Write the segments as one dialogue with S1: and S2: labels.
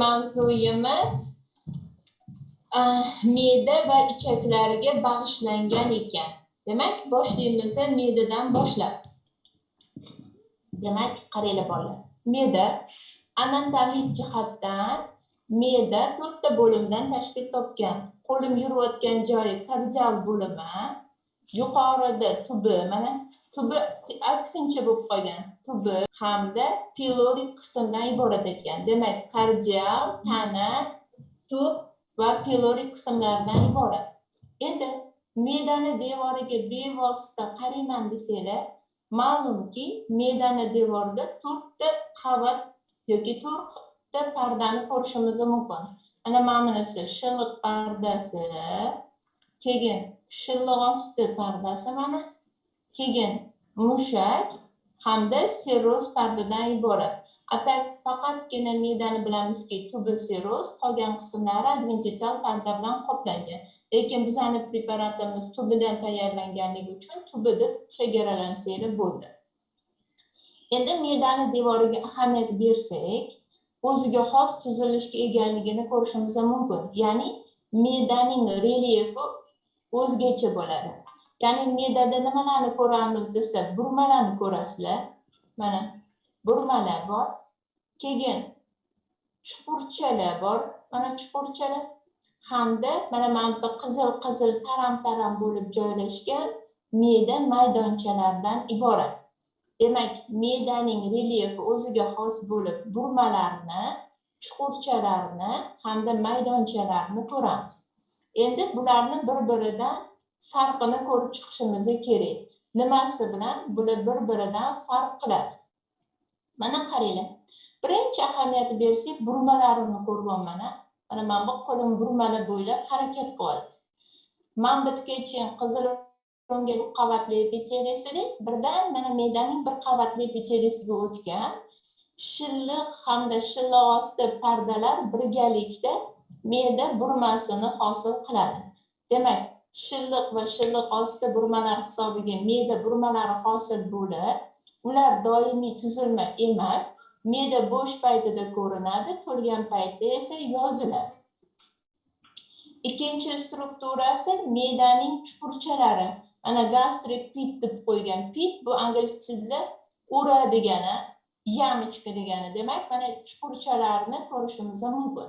S1: Mavzuyimiz me'da va ichaklarga bag'ishlangan ekan. Demak, boshlaymiz me'dadan boshlab. Demak, qaranglar bolalar. Me'da anatomik jihatdan me'da 4 ta bo'limdan tashkil topgan. Qo'lim yurayotgan joyi kardial bo'limi, yuqorida tubi, mana tubi aksincha bo'lib qolgan. Tubi hamda pilorik qismdan iborat ekan. Demak, kardial, tana, tub va pilorik qismlardan iborat. Endi me'dani devoriga bevosita qarayman desanglar, ma'lumki, me'dani devorida 4 ta qavat yoki 4 ta pardani ko'rishimiz mumkin. Ana ma'nisi shilliq pardasi, keyin shilliq osti pardasi mana, keyin mushak hamda seroz pardadan iborat. Atak faqatgina me'dani bilamizki, tubi seroz, qolgan qismlari adventitsial parda bilan qoplangan. Lekin bizani preparatimiz tubidan tayyorlanganligi uchun tubi deb chegaralansanglar bo'ldi. Endi me'dani devoriga ahamiyat bersak, o'ziga xos tuzilishga egaligini ko'rishimiz mumkin. Ya'ni me'daning relyefi o'zgacha bo'ladi. Ya'ni me'dada nimalarni ko'ramiz desa, burmalarni ko'rasizlar. Mana burmalar bor. Keyin chuqurchalar bor. Mana chuqurchalar. Hamda mana bu qizil-qizil taram-taram bo'lib joylashgan me'da maydonchalardan iborat. Demak, me'daning relyefi o'ziga xos bo'lib, burmalarni, chuqurchalarni hamda maydonchalarni ko'ramiz. Endi bularni bir-biridan farqini ko'rib chiqishimiz kerak. Nimasi bilan bular bir-biridan farq qiladi? Mana qaranglar. Birinchi ahamiyat bersak, burmalarini ko'ryapman. Mana men bu qo'lim burmalar bo'ylab harakat qilyapti. Manbitgacha qizil rangli qavatli epiteliyasidan birdan mana me'daning bir qavatli epiteliyasiga o'tgan shilliq hamda shilliq osti pardalar birgalikda me'da burmasini hosil qiladi. Demak, shilliq va shilliq osti burmalar hisobiga me'da burmalari hosil bo'lib, ular doimiy tuzilma emas, me'da bo'sh paytida ko'rinadi, to'lgan paytda esa yoziladi. Ikkinchi strukturasi me'daning chuqurchalari. Mana gastric pit deb qo'ygan. Pit bu ingliz tilida ura degani, yamichka degani. Demak, mana chuqurchalarni ko'rishimiz mumkin.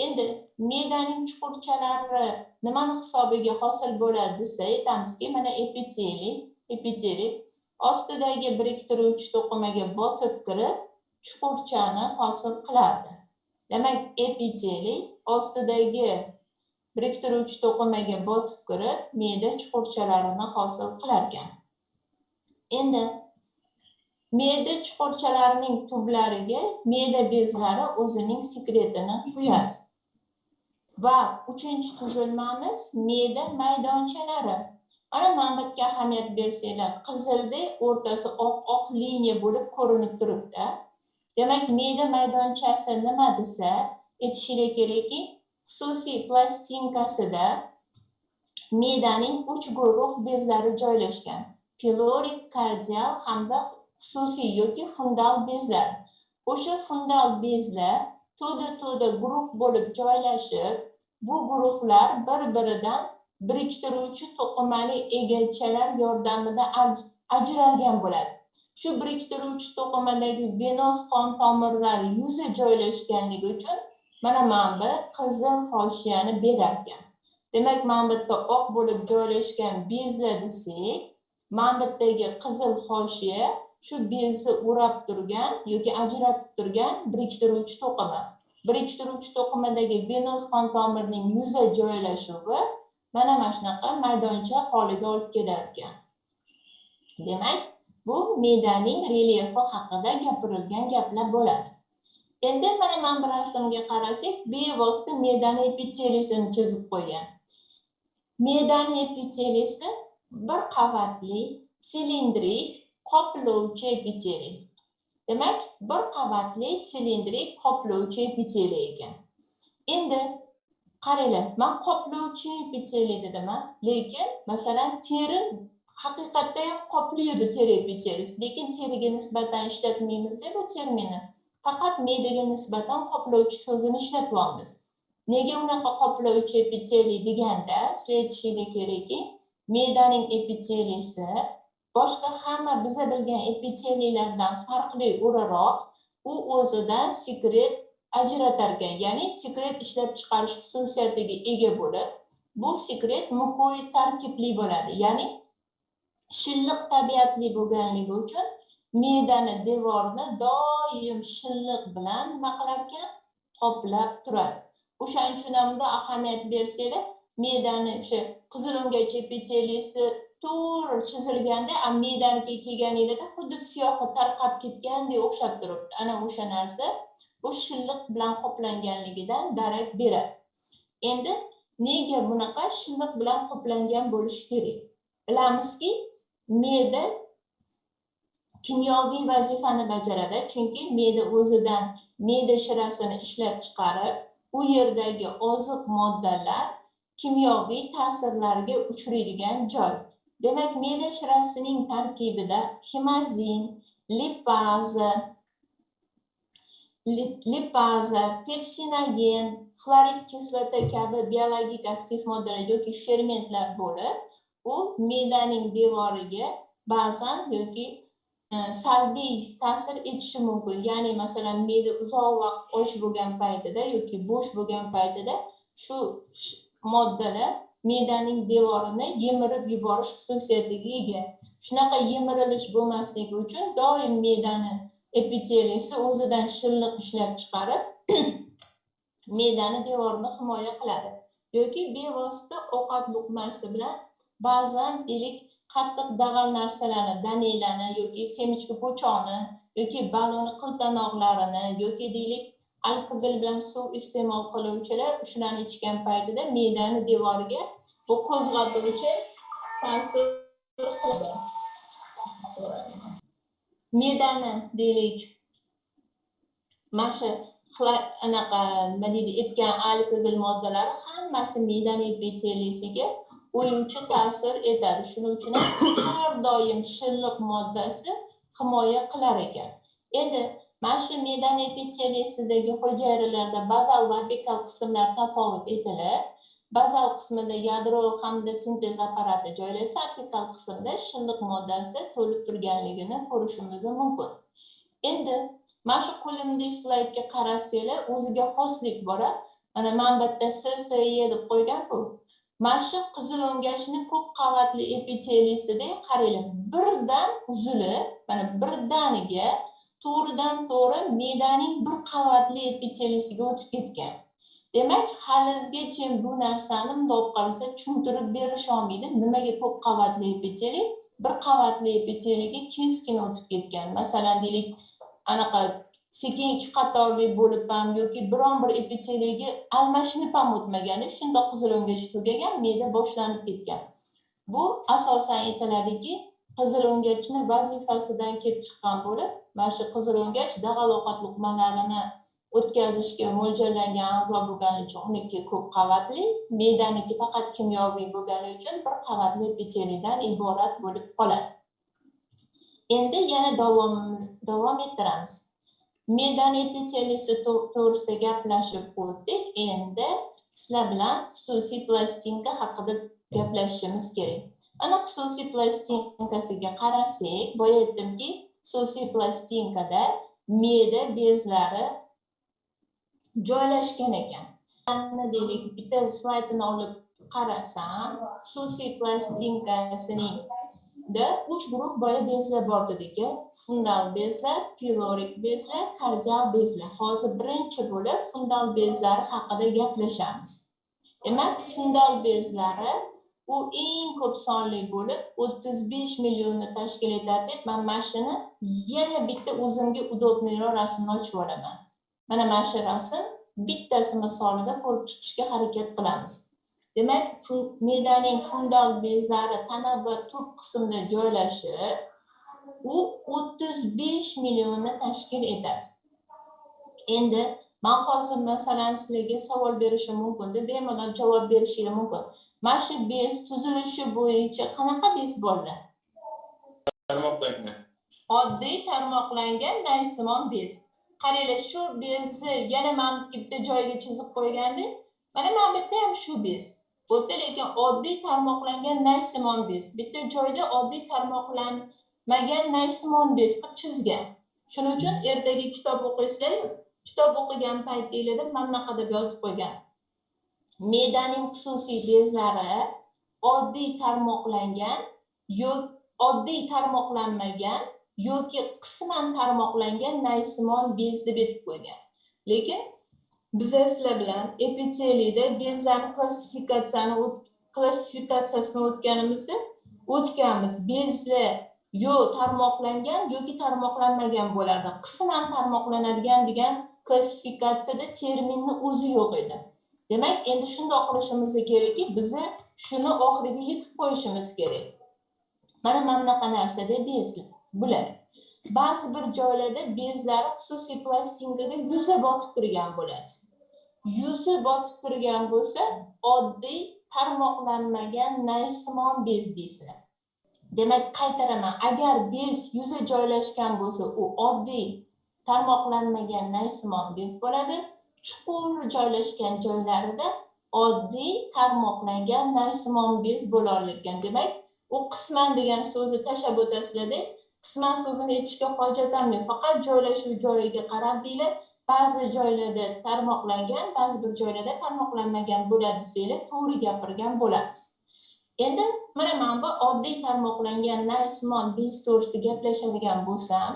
S1: Endi me'daning chuqurchalari nimani hisobiga hosil bo'ladi desa, aytamizki, mana epiteliy ostidagi biriktiruvchi to'qimaga botib kirib, chuqurchani hosil qilardi. Demak, epiteliy ostidagi biriktiruvchi to'qimaga botib kirib, me'da chuqurchalarini hosil qilar ekan. Endi me'da chuqurchalarining tublariga me'da bezlari o'zining sekretini qo'yadi. Va uchinchi tuzilmamiz me'da maydonchalari. Mana manbatga ahamiyat bersanglar, qizilda o'rtasi oq liniya bo'lib ko'rinib turibdi. Demak, me'da maydonchasi nima desa, aytishingiz kerakki, xususiy plastinkasida me'daning 3 guruh bezlari joylashgan. Pilorik, kardial hamda xususiy yoki fundal bezlar. O'sha fundal bezlar to'da guruh bo'lib joylashib, bu guruhlar bir-biridan biriktiruvchi to'qimali egachalar yordamida ajralgan bo'ladi. Shu biriktiruvchi to'qimadagi venoz qon tomirlari yuzi joylashganligi uchun mana bu qizil hoshiyani berar ekan. Demak, manbitda oq bo'lib joylashgan bezlar desak, manbitdagi qizil hoshiya shu bezni o'rab turgan yoki ajratib turgan biriktiruvchi to'qima. Biriktiruvchi to'qimadagi venoz qon tomirining yuzi joylashuvi mana shunaqa maydoncha holiga olib kelar ekan. Demak, bu me'daning relyefi haqida gapirilgan gaplar bo'ladi. Endi mana men bu rasmga qarasak, bevosita me'dani epiteliyasini chizib qo'ygan. Me'dani epiteliyasi bir qavatli, silindrik, qoplovchi epiteliy. Demak, bir qavatli, silindrik, qoplovchi epiteliy ekan. Endi qaranglar, men qoplovchi epiteliy dedim, lekin masalan teri haqiqatda ham qoplaydi teri epiteliyasi, lekin teriga nisbatan ishlatmaymiz bu terminni. faqat me'daga nisbatan qoplovchi so'zini ishlatyapmiz. Nega unaqa qoplovchi epiteliy deganda, sizlar aytishingiz kerakki, me'daning epiteliysi boshqa hamma biza bilgan epiteliylardan farqli o'laroq u o'zidan sekret ajratar ekan, ya'ni sekret ishlab chiqarish xususiyatiga ega bo'lib, bu sekret mukoid tarkibli bo'ladi, ya'ni shilliq tabiatli bo'lganligi uchun me'dani devorini doim shilliq bilan nima qilar ekan? Qoplab turadi. O'shaning uchun ham ahamiyat bersanglar, me'dani o'sha qizilo'ngach epiteliysi to'g'ri chizilganda, me'daniga kelganingizda xuddi siyohi tarqab ketgandek o'xshab turibdi. Ana o'sha narsa bu shilliq bilan qoplanganligidan darak beradi. Endi nega bunaqa shilliq bilan qoplangan bo'lishi kerak? Bilamizki, me'da kimyoviy vazifani bajaradi, chunki me'da o'zidan me'da shirasini ishlab chiqarib, u yerdagi oziq moddalar kimyoviy ta'sirlarga uchraydigan joy. Demak, me'da shirasining tarkibida hemozin, lipaza, pepsinogen, xlorid kislota kabi biologik aktiv moddalar yoki fermentlar bo'lib, u me'daning devoriga ba'zan yoki salbiy ta'sir etishi mumkin. Ya'ni masalan, me'da uzoq vaqt och bo'lgan paytida yoki bo'sh bo'lgan paytida shu moddalar me'daning devorini yemirib yuborish xususiyatiga ega. Shunaqa yemirilish bo'lmasligi uchun doim me'dani epiteliysi o'zidan shilliq ishlab chiqarib me'dani devorini himoya qiladi. Yoki bevosita ovqat luqmasi bilan ba'zan deylik qattiq dag'al narsalarni, danelarni yoki semichka po'choqni yoki balon qiltanoqlarini yoki deylik alkogol bilan suv iste'mol qiluvchilar shularni ichgan paytida me'dani devoriga bu qo'zg'atuvchi ta'sir qiladi. Me'dani deylik mana shu anaqa nima deydi etgan alkogol moddalari hammasi me'dani epiteliysiga o'yinchi ta'sir etadi. Shuning uchun har doim shilliq moddasi himoya qilar ekan. Endi mana shu me'dani epiteliysidagi hujayralarda bazal va apikal qismlar tafovut etilib, bazal qismida yadro hamda sintez apparati joylashsa, apikal qismida shilliq moddasi to'lib turganligini ko'rishimiz mumkin. Endi mana shu qo'limdagi slaydga qarasanglar, o'ziga xoslik bor. Mana manbatta SSE deb qo'ygan-ku. Mana shu qizilo'ngachni ko'p qavatli epiteliysiga qaranglar. Birdan uzilib, mana birdaniga to'g'ridan to'g'ri me'daning bir qavatli epiteliysiga o'tib ketgan. Demak, halizgacha bu narsani bundoq qarasa tushuntirib berish olmaydi. Nimaga ko'p qavatli epiteliy bir qavatli epiteliyga keskin o'tib ketgan. Masalan, deylik, anaqa sekin ikki qatorli bo'lib ham yoki biron bir epiteliyga almashinib ham o'tmagani, shundoq qizilo'ngach tugagan, me'da boshlanib ketgan. Bu asosan aytiladiki, qizilo'ngachni vazifasidan kelib chiqqan bo'lib, mana shu qizilo'ngach dag'al ovqat luqmalarini o'tkazishga mo'ljallangan a'zo bo'lgani uchun uniki ko'p qavatli, me'daniki faqat kimyoviy bo'lgani uchun bir qavatli epiteliydan iborat bo'lib qoladi. Endi yana davom ettiramiz. Me'dani epiteliysi to'g'risida gaplashib o'tdik. Endi sizlar bilan xususiy plastinka haqida gaplashishimiz kerak. Ana xususiy plastinkasiga qarasak, boya aytdimki, xususiy plastinkada me'da bezlari joylashgan ekan. Ana deylik, bitta slaydini olib qarasam, xususiy plastinkasining da 3 guruh boya bezlar bor dedik. Fundal bezlar, pilorik bezlar, kardial bezlar. Hozir birinchi bo'lib fundal bezlari haqida gaplashamiz. Demak, fundal bezlari u eng ko'p sonli bo'lib 35 millionni tashkil etadi deb men mana shuni yana bitta o'zimga udobniyroq rasmni ochib olaman. Mana shu rasm bittasi misolida ko'rib chiqishga harakat qilamiz. Demak, me'daning fundal bezlari tana va tub qismida joylashib, u 35 millionni tashkil etadi. Endi men hozir masalan sizlarga savol berishim mumkin deb bemalol javob berishingiz mumkin. Mana shu bez tuzilishi bo'yicha qanaqa bez bo'ldi? Tarmoqlangan. Oddiy tarmoqlangan naysimon bez. qaranglar, shu bezni yana mana bu bitta joyiga chizib qo'ygandik. Mana bu yerda ham shu bez. Bo'lsa, lekin oddiy tarmoqlangan naysimon bez. Bitta joyda oddiy tarmoqlanmagan naysimon bez qilib chizgan. Shuning uchun ertaga kitob o'qiysizlar, kitob o'qigan paytingizda mana bunaqa deb yozib qo'ygan. Me'daning xususiy bezlari oddiy tarmoqlangan yoki oddiy tarmoqlanmagan yoki qisman tarmoqlangan naysimon bez deb aytib qo'ygan. Lekin biz sizlar bilan epiteliyda bezlarning klassifikatsiyasini o'tganmiz. Bezlar yo tarmoqlangan yoki tarmoqlanmagan bo'lardi. Qisman tarmoqlanadigan degan klassifikatsiyada terminni o'zi yo'q edi. Demak, endi shunday qilishimiz kerakki, bizni shuni oxiriga yetib qo'yishimiz kerak. Mana bunaqa narsada bezlar. Bular ba'zi bir joylarda bezlari xususiy plastinkaga yuza botib turgan bo'ladi. Yuzi botib turgan bo'lsa, oddiy tarmoqlanmagan naysimon bez deysizlar. Demak, qaytaraman. Agar bez yuzi joylashgan bo'lsa, u oddiy tarmoqlanmagan naysimon bez bo'ladi. Chuqur joylashgan joylarida oddiy tarmoqlangan naysimon bez bo'la olarkan. Demak, u qisman degan so'zni tashab o'tasizlar-da, qisman so'zini aytishga hojat ham yo'q. Faqat joylashuv joyiga qarab deylar. Ba'zi joylarda tarmoqlangan, ba'zi bir joylarda tarmoqlanmagan bo'ladi desanglar, to'g'ri gapirgan bo'lamiz. Endi mana bu oddiy tarmoqlangan naysimon bez to'g'risida gaplashadigan bo'lsam,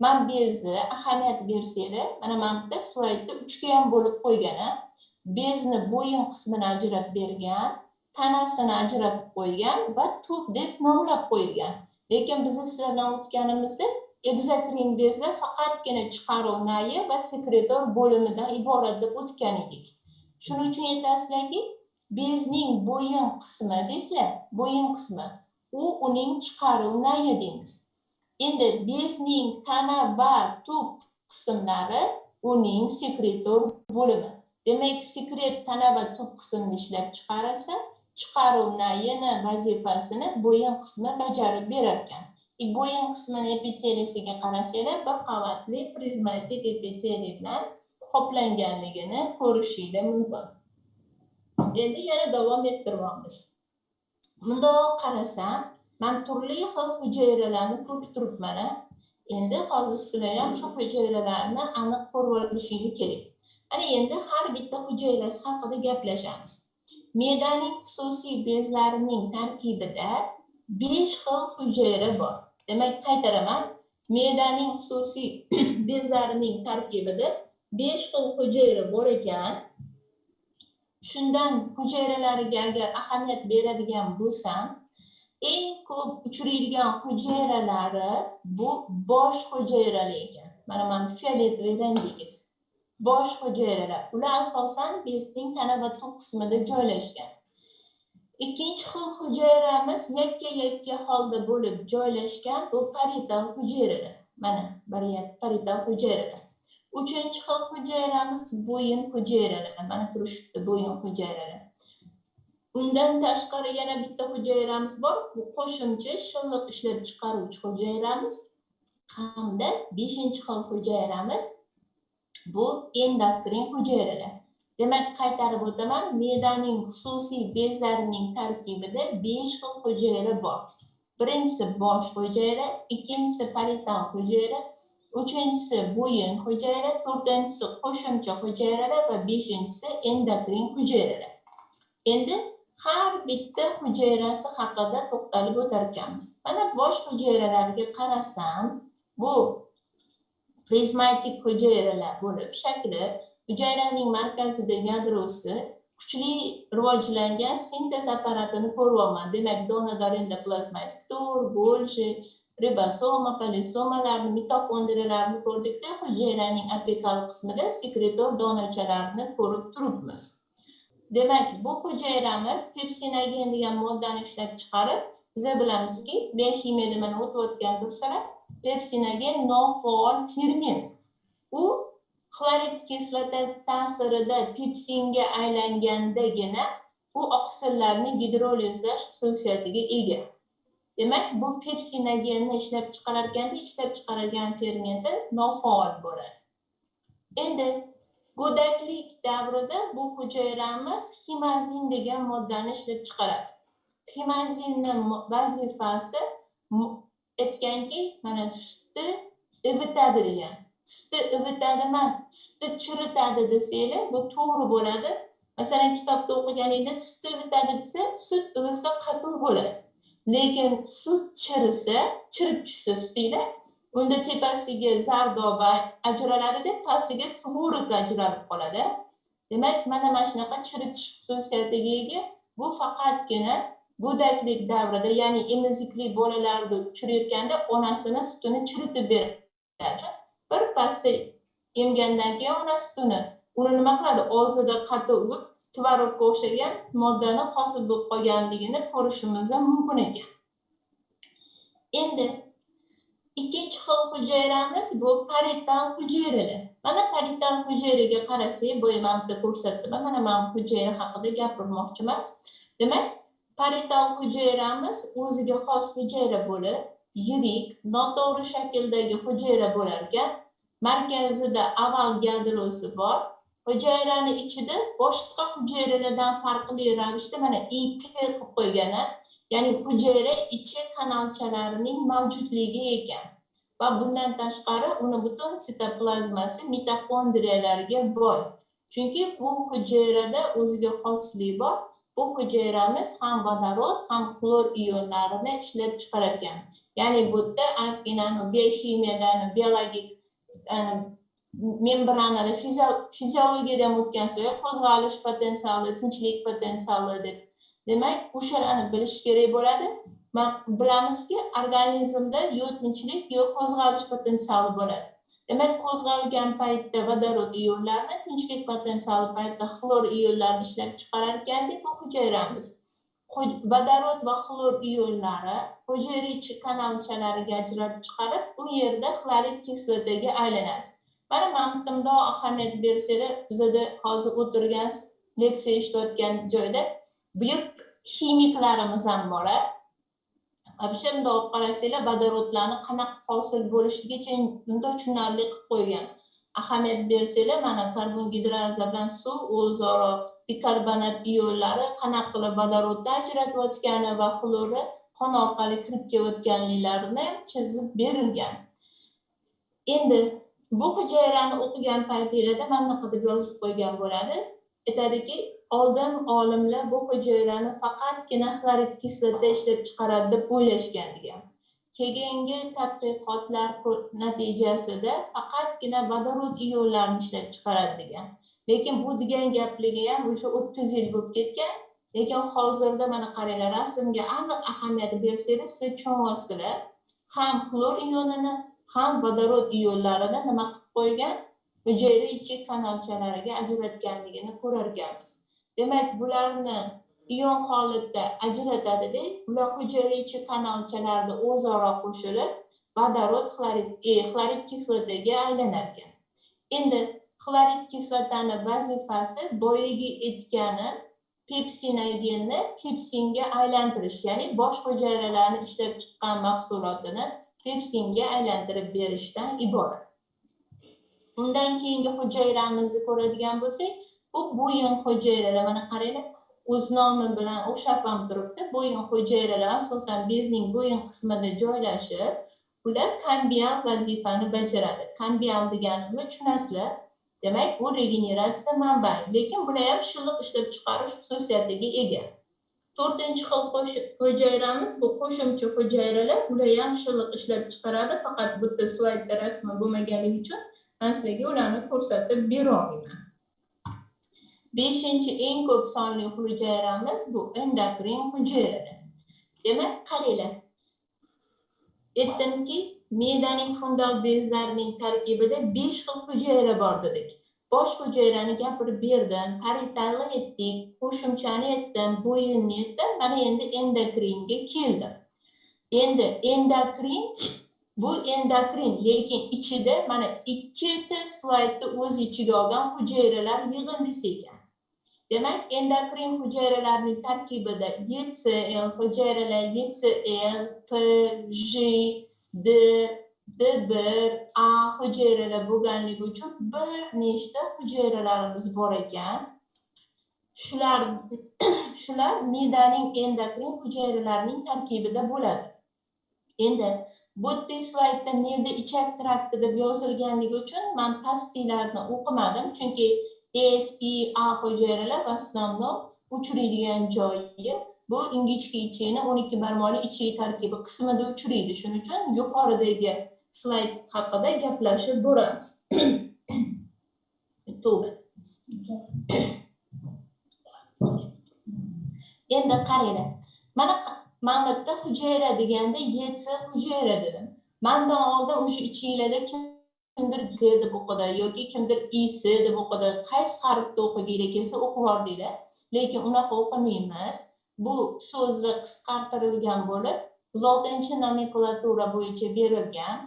S1: men bezni ahamiyat bersanglar, mana bitta slaydda uchga ham bo'lib qo'ygan. Bezni bo'yin qismini ajratib bergan, tanasini ajratib qo'ygan va tub deb nomlab qo'yilgan. Lekin biz sizlar bilan o'tganimizda egzokrin bezlar faqatgina chiqaruv nayi va sekretor bo'limidan iborat deb o'tgan edik. Shuning uchun aytasizlarki, bezning bo'yin qismi deysizlar, bo'yin qismi u uning chiqaruv nayi deymiz. Endi bezning tana va tub qismlari uning sekretor bo'limi. Demak, sekret tana va tub qismini ishlab chiqarilsa, chiqaruv nayini vazifasini bo'yin qismi bajarib berar ekan. Bo'yin qismini epiteliyasiga qarasanglar, bir qavatli prizmatik epiteliy bilan qoplanganligini ko'rishingiz mumkin. Endi yana davom ettiramiz. Bundoq qarasam, men turli xil hujayralarni ko'rib turibman. Endi hozir sizlar ham shu hujayralarni aniq ko'rib olishingiz kerak. Ana endi har bitta hujayrasi haqida gaplashamiz. Me'daning xususiy bezlarining tarkibida 5 xil hujayra bor. Demak, qaytaraman. Me'daning xususiy bezlarining tarkibida 5 xil hujayra bor ekan. Shundan hujayralarga agar ahamiyat beradigan bo'lsam, eng ko'p uchraydigan hujayralari bu bosh hujayralar ekan. Mana men fioletoviy rangdagi bosh hujayralar. Ular asosan bezning tana va tub qismida joylashgan. Ikkinchi xil hujayramiz yakka holda bo'lib joylashgan bu parital hujayralar. Mana parital hujayralar. Uchinchi xil hujayramiz bo'yin hujayralar. Mana turishibdi bo'yin hujayralar. Undan tashqari yana bitta hujayramiz bor. Bu qo'shimcha shilliq ishlab chiqaruvchi hujayramiz. Hamda 5-xil hujayramiz bu endokrin hujayralar. Demak, qaytarib o'taman, me'daning xususiy bezlarining tarkibida 5 xil hujayra bor. Birinchisi bosh hujayra, ikkinchisi parital hujayra, uchinchisi bo'yin hujayra, to'rtinchisi qo'shimcha hujayralar va 5-si endokrin hujayralar. Endi har bitta hujayrasi haqida to'xtalib o'tar ekanmiz. Mana bosh hujayralarga qarasam, bu prizmatik hujayralar bo'lib, shakli hujayraning markazida yadrosi kuchli rivojlangan sintez apparatini ko'ryapman. Demak, donador endoplazmatik tur, Golgi, ribosoma, polisomalarni, mitokondriyalarni ko'rdikda, hujayraning apikal qismida sekretor donachalarini ko'rib turibmiz. Demak, bu hujayramiz pepsinogen degan moddani ishlab chiqarib, biz bilamizki, biokimiyada mana o'tayotgan dursalar, pepsinogen nofaol ferment. U xlorid kislotasi ta'sirida pepsinga aylangandagina u oqsillarni gidrolizlash xususiyatiga ega. Demak, bu pepsinogenni ishlab chiqararkanda ishlab chiqarilgan fermenti nofaol bo'ladi. Endi go'daklik davrida bu hujayramiz himazin degan moddani ishlab chiqaradi. Himazinning vazifasi aytganki, mana sutni ivitadi degan. Sutni ivitadi emas, sutni chiritadi desanglar, bu to'g'ri bo'ladi. Masalan, kitobda o'qiganingizda sutni ivitadi desa, sut ivitsa qatuv bo'ladi. Lekin sut chirisa, chirib tushsa sutinglar, unda tepasiga zardoba ajraladi deb, pastiga tvorog ajralib qoladi. Demak, mana shunaqa chiritish xususiyatiga ega. Bu faqatgina go'daklik davrida, ya'ni emizikli bolalarni tushirayotganda onasini sutini chiritib beradi. Bir pasda emgandan keyin ona sutini uni nima qiladi? Og'zida qatiq tvorogga o'xshagan moddani hosil bo'lib qolganligini ko'rishimiz mumkin ekan. Endi ikkinchi xil hujayramiz bu parital hujayralar. Mana parital hujayraga qarasak, bu ham bitta ko'rsatdim. Mana men hujayra haqida gapirmoqchiman. Demak, parital hujayramiz o'ziga xos hujayra bo'lib, yirik, noto'g'ri shakldagi hujayra bo'lar ekan. Markazida aval yadrosi bor. Hujayrani ichida boshqa hujayralardan farqli ravishda mana ikki qilib qo'ygan, ya'ni hujayra ichi kanalchalarining mavjudligi ekan. Va bundan tashqari uni butun sitoplazmasi mitokondriyalarga boy. Chunki bu hujayrada o'ziga xoslik bor. Bu hujayramiz ham vodorod, ham xlor ionlarini ishlab chiqarar ekan. Ya'ni bu yerda ozgina biokimiyadan, biologik membranada fiziologiyadan o'tgansa, qo'zg'alish potensiali, tinchlik potensiali deb. Demak, o'shalarni bilish kerak bo'ladi. Bilamizki, organizmda yo tinchlik, yo qo'zg'alish potensiali bo'ladi. Demak, qo'zg'algan paytda vodorod ionlarini, tinchlik potensiali paytda xlor ionlarini ishlab chiqarar ekan deb bu hujayramiz. Vodorod va xlor ionlari hujayra ichi kanalchalariga ajralib chiqarib, u yerda xlorid kislotaga aylanadi. Mana maqtimda ahamiyat bersanglar, bizda hozir o'tirgan leksiya eshitayotgan joyda buyuk ximiklarimiz ham bor. Shunda olib qarasanglar, vodorodlarni qanaqa hosil bo'lishigacha bunda tushunarli qilib qo'ygan. Ahamiyat bersanglar, mana karbon gidroza bilan suv o'zaro bikarbonat ionlari qanaqa qilib vodorodni ajratayotgani va xlori qon orqali kirib kelayotganliklarini chizib berilgan. Endi bu hujayrani o'qigan paytingizda mana bunaqa deb yozib qo'ygan bo'ladi. Aytadiki, oldin olimlar bu hujayrani faqatgina xlorid kislota ishlab chiqaradi deb o'ylashgan degan. Keyingi tadqiqotlar natijasida faqatgina vodorod ionlarini ishlab chiqaradi degan. Lekin bu degan gapligi ham o'sha 30 yil bo'lib ketgan. Lekin hozirda mana qaranglar, rasmga aniq ahamiyat bersangiz, siz tushunyapsizlar. Ham xlor ionini, ham vodorod ionlarini nima qilib qo'ygan? Hujayra ichi kanalchalariga ajratganligini ko'rar ekanmiz. Demak, bularni ion holatda ajratadi-da, ular hujayra ichi kanalchalarida o'zaro qo'shilib, vodorod xlorid kislotaga aylanar ekan. Endi xlorid kislotani vazifasi boyagi aytgani pepsinogenni pepsinga aylantirish, ya'ni bosh hujayralarni ishlab chiqqan mahsulotini pepsinga aylantirib berishdan iborat. Undan keyingi hujayramizni ko'radigan bo'lsak, bu bo'yin hujayralar. Mana qaranglar, o'z nomi bilan o'xshab ham turibdi. Bo'yin hujayralar asosan bezning bo'yin qismida joylashib, ular kambial vazifani bajaradi. Kambial deganimni tushunasizlar. Demak, bu regeneratsiya manbai, lekin bular ham shilliq ishlab chiqarish xususiyatiga ega. 4-xil hujayramiz bu qo'shimcha hujayralar. Ular ham shilliq ishlab chiqaradi, faqat bu yerda slaydda rasmi bo'lmaganligi uchun men sizlarga ularni ko'rsatib bera olmayman. 5-chi eng ko'p sonli hujayramiz bu endokrin hujayralar. Demak, qaranglar. Aytdimki, me'daning fundal bezlarining tarkibida 5 xil hujayra bor dedik. Bosh hujayrani gapirib berdim, paritalni aytdik, qo'shimchani aytdim, bo'yinni aytdim, mana endi endokringa keldim. Endi endokrin bu endokrin, lekin ichida mana ikkita slaydni o'z ichiga olgan hujayralar yig'indisi ekan. Demak, endokrin hujayralarning tarkibida HCl hujayralar, HCl, P, J, D, D1, A hujayralar bo'lganligi uchun bir nechta hujayralarimiz bor ekan. Shular me'daning endokrin hujayralarining tarkibida bo'ladi. Endi bu slaydda me'da ichak trakti deb yozilganligi uchun men pastiylarni o'qimadim, chunki S, I, A hujayralar в основном uchraydigan joyi bu ingichka ichakni 12 barmoqli ichak tarkibi qismida uchraydi. Shuning uchun yuqoridagi slayd haqida gaplashib boramiz. To'g'ri. Endi qaranglar. Mana bitta hujayra deganda YC hujayra dedim. Mendan oldin o'sha ichinglarda kimdir G deb o'qidi yoki kimdir IC deb o'qidi. Qaysi harfda o'qiginglar kelsa o'qib yordinglar. Lekin unaqa o'qimaymiz. Bu so'zlar qisqartirilgan bo'lib, lotincha nomenklatura bo'yicha berilgan.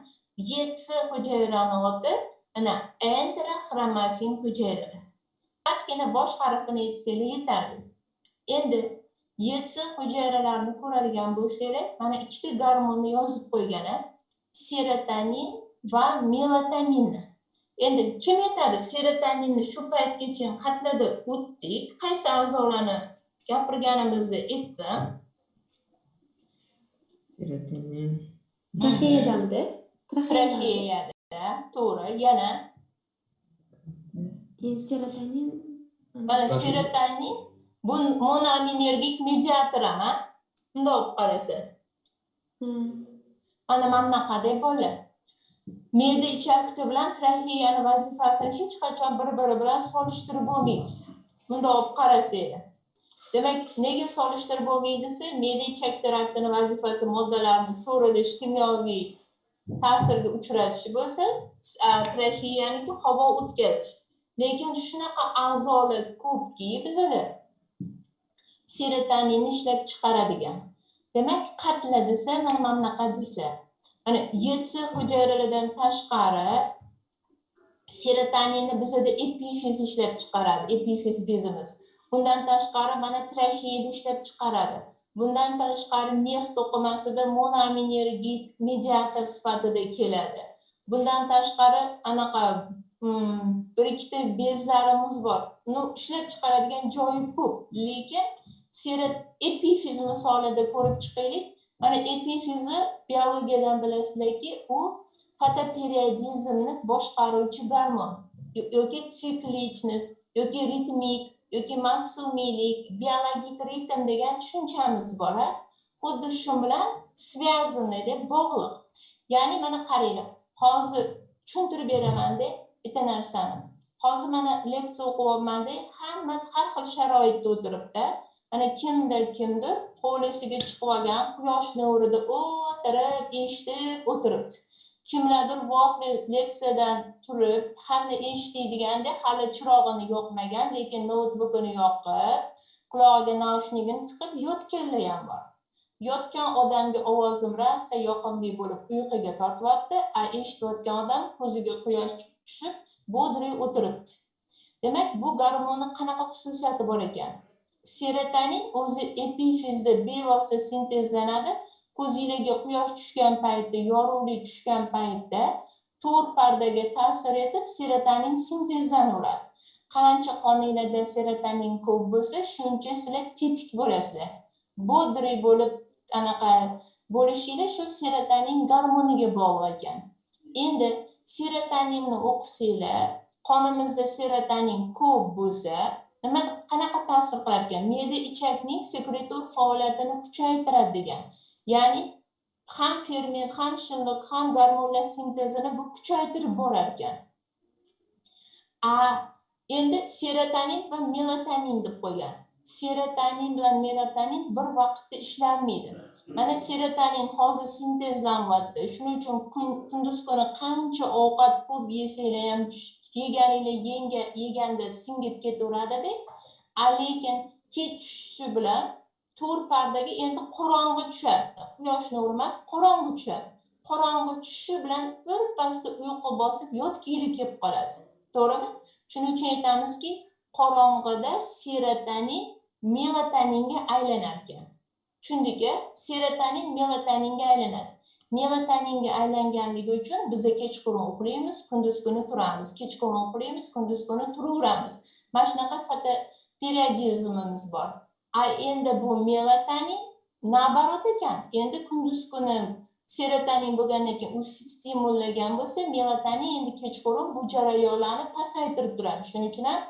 S1: YC hujayrani oti ana enteroxromafin hujayralar. Faqatgina bosh harfini aytsanglar yetarli. Endi YC hujayralarini ko'radigan bo'lsanglar, mana ikkita gormonni yozib qo'yganlar. Serotonin va melatonin. Endi kim aytadi serotoninni shu paytgacha qatlada o'tdik? Qaysi a'zolarni gapirganimizda aytdim.
S2: Serotonin.
S3: Traheyadamda.
S1: Traheyada, to'g'ri. Yana
S3: Keyin serotonin.
S1: mana serotonin bu monoaminergik mediator ama. Bundoq qarasa. Mana bunaqa deb bo'ladi. Me'da ichakti bilan traheyani vazifasini hech qachon bir-biri bilan solishtirib bo'lmaydi. Bundoq qarasanglar. Demak, nega solishtirib bo'lmaydi desa, me'da ichak traktining vazifasi moddalarni so'rilish, kimyoviy ta'sirga uchratish bo'lsa, traheyaniki havo o'tkazish. Lekin shunaqa a'zolar ko'pki bizda serotoninni ishlab chiqaradigan. Demak, qatla desa mana bunaqa deslar. Mana YC hujayralardan tashqari serotoninni bizda epifiz ishlab chiqaradi, epifiz bezimiz. Bundan tashqari mana traheyada ishlab chiqaradi. Bundan tashqari nerv to'qimasida monoaminergik mediator sifatida keladi. Bundan tashqari anaqa bir ikkita bezlarimiz bor. Uni ishlab chiqaradigan joyi ko'p, lekin epifiz misolida ko'rib chiqaylik. Mana epifizni biologiyadan bilasizlarki, u fotoperiodizmni boshqaruvchi gormon yoki siklichность yoki ritmik yoki mavsumiylik, biologik ritm degan tushunchamiz bor. Xuddi shu bilan связаны deb bog'liq. Ya'ni mana qaranglar. Hozir tushuntirib beraman-da bitta narsani. Hozir mana leksiya o'qiyapman-da, hamma har xil sharoitda o'tiribdi. Mana kimdir hovlisiga chiqib olgan, quyosh nurida o'tirib, eshitib o'tiribdi. Kimlardir voqea leksiyadan turib, hali eshitadigan-da, hali chirog'ini yoqmagan, lekin notebookini yoqib, quloqiga naushnikini tiqib yotganlar ham bor. Yotgan odamga ovozim rosa yoqimli bo'lib uyquga tortyapti, eshitayotgan odam ko'ziga quyosh tushib, bodriy o'tiribdi. Demak, bu gormonning qanaqa xususiyati bor ekan? Serotonin o'zi epifizda bevosita sintezlanadi. Ko'zingizga quyosh tushgan paytda, yorug'lik tushgan paytda to'r pardaga ta'sir etib serotonin sintezlanaveradi. Qancha qoningizda serotonin ko'p bo'lsa, shuncha sizlar tetik bo'lasizlar. Bodriy bo'lib anaqa bo'lishinglar shu serotonin gormoniga bog'liq ekan. Endi serotoninni o'qisanglar, qonimizda serotonin ko'p bo'lsa, nima qanaqa ta'sir qilar ekan? Me'da ichakning sekretor faoliyatini kuchaytiradi degan. Ya'ni ham ferment, ham shilliq, ham gormonlar sintezini bu kuchaytirib borar ekan. Endi serotonin va melatonin deb qo'ygan. Serotonin bilan melatonin bir vaqtda ishlanmaydi. Mana serotonin hozir sintezlanyapti. Shuning uchun kunduz kuni qancha ovqat ko'p yesanglar ham yeganda singib ketaveradi-da. Lekin kech tushishi bilan to'r pardaga endi qorong'i tushadi. Quyosh nuri emas, qorong'i tushadi. Qorong'i tushishi bilan bir pasda uyqu bosib yotgili kelib qoladi. To'g'rimi? Shuning uchun aytamizki, qorong'ida serotonin melatoninga aylanar ekan. Tushundikmi? Serotonin melatoninga aylanadi. melatoninga aylanganligi uchun biz kechqurun uxlaymiz, kunduz kuni turamiz, kechqurun uxlaymiz, kunduz kuni turaveramiz. Mana shunaqa fotoperiodizmimiz bor. Endi bu melatonin nabarot ekan. Endi kunduz kuni serotonin bo'lgandan keyin u stimullagan bo'lsa, melatonin endi kechqurun bu jarayonlarni pasaytirib turadi. Shuning uchun ham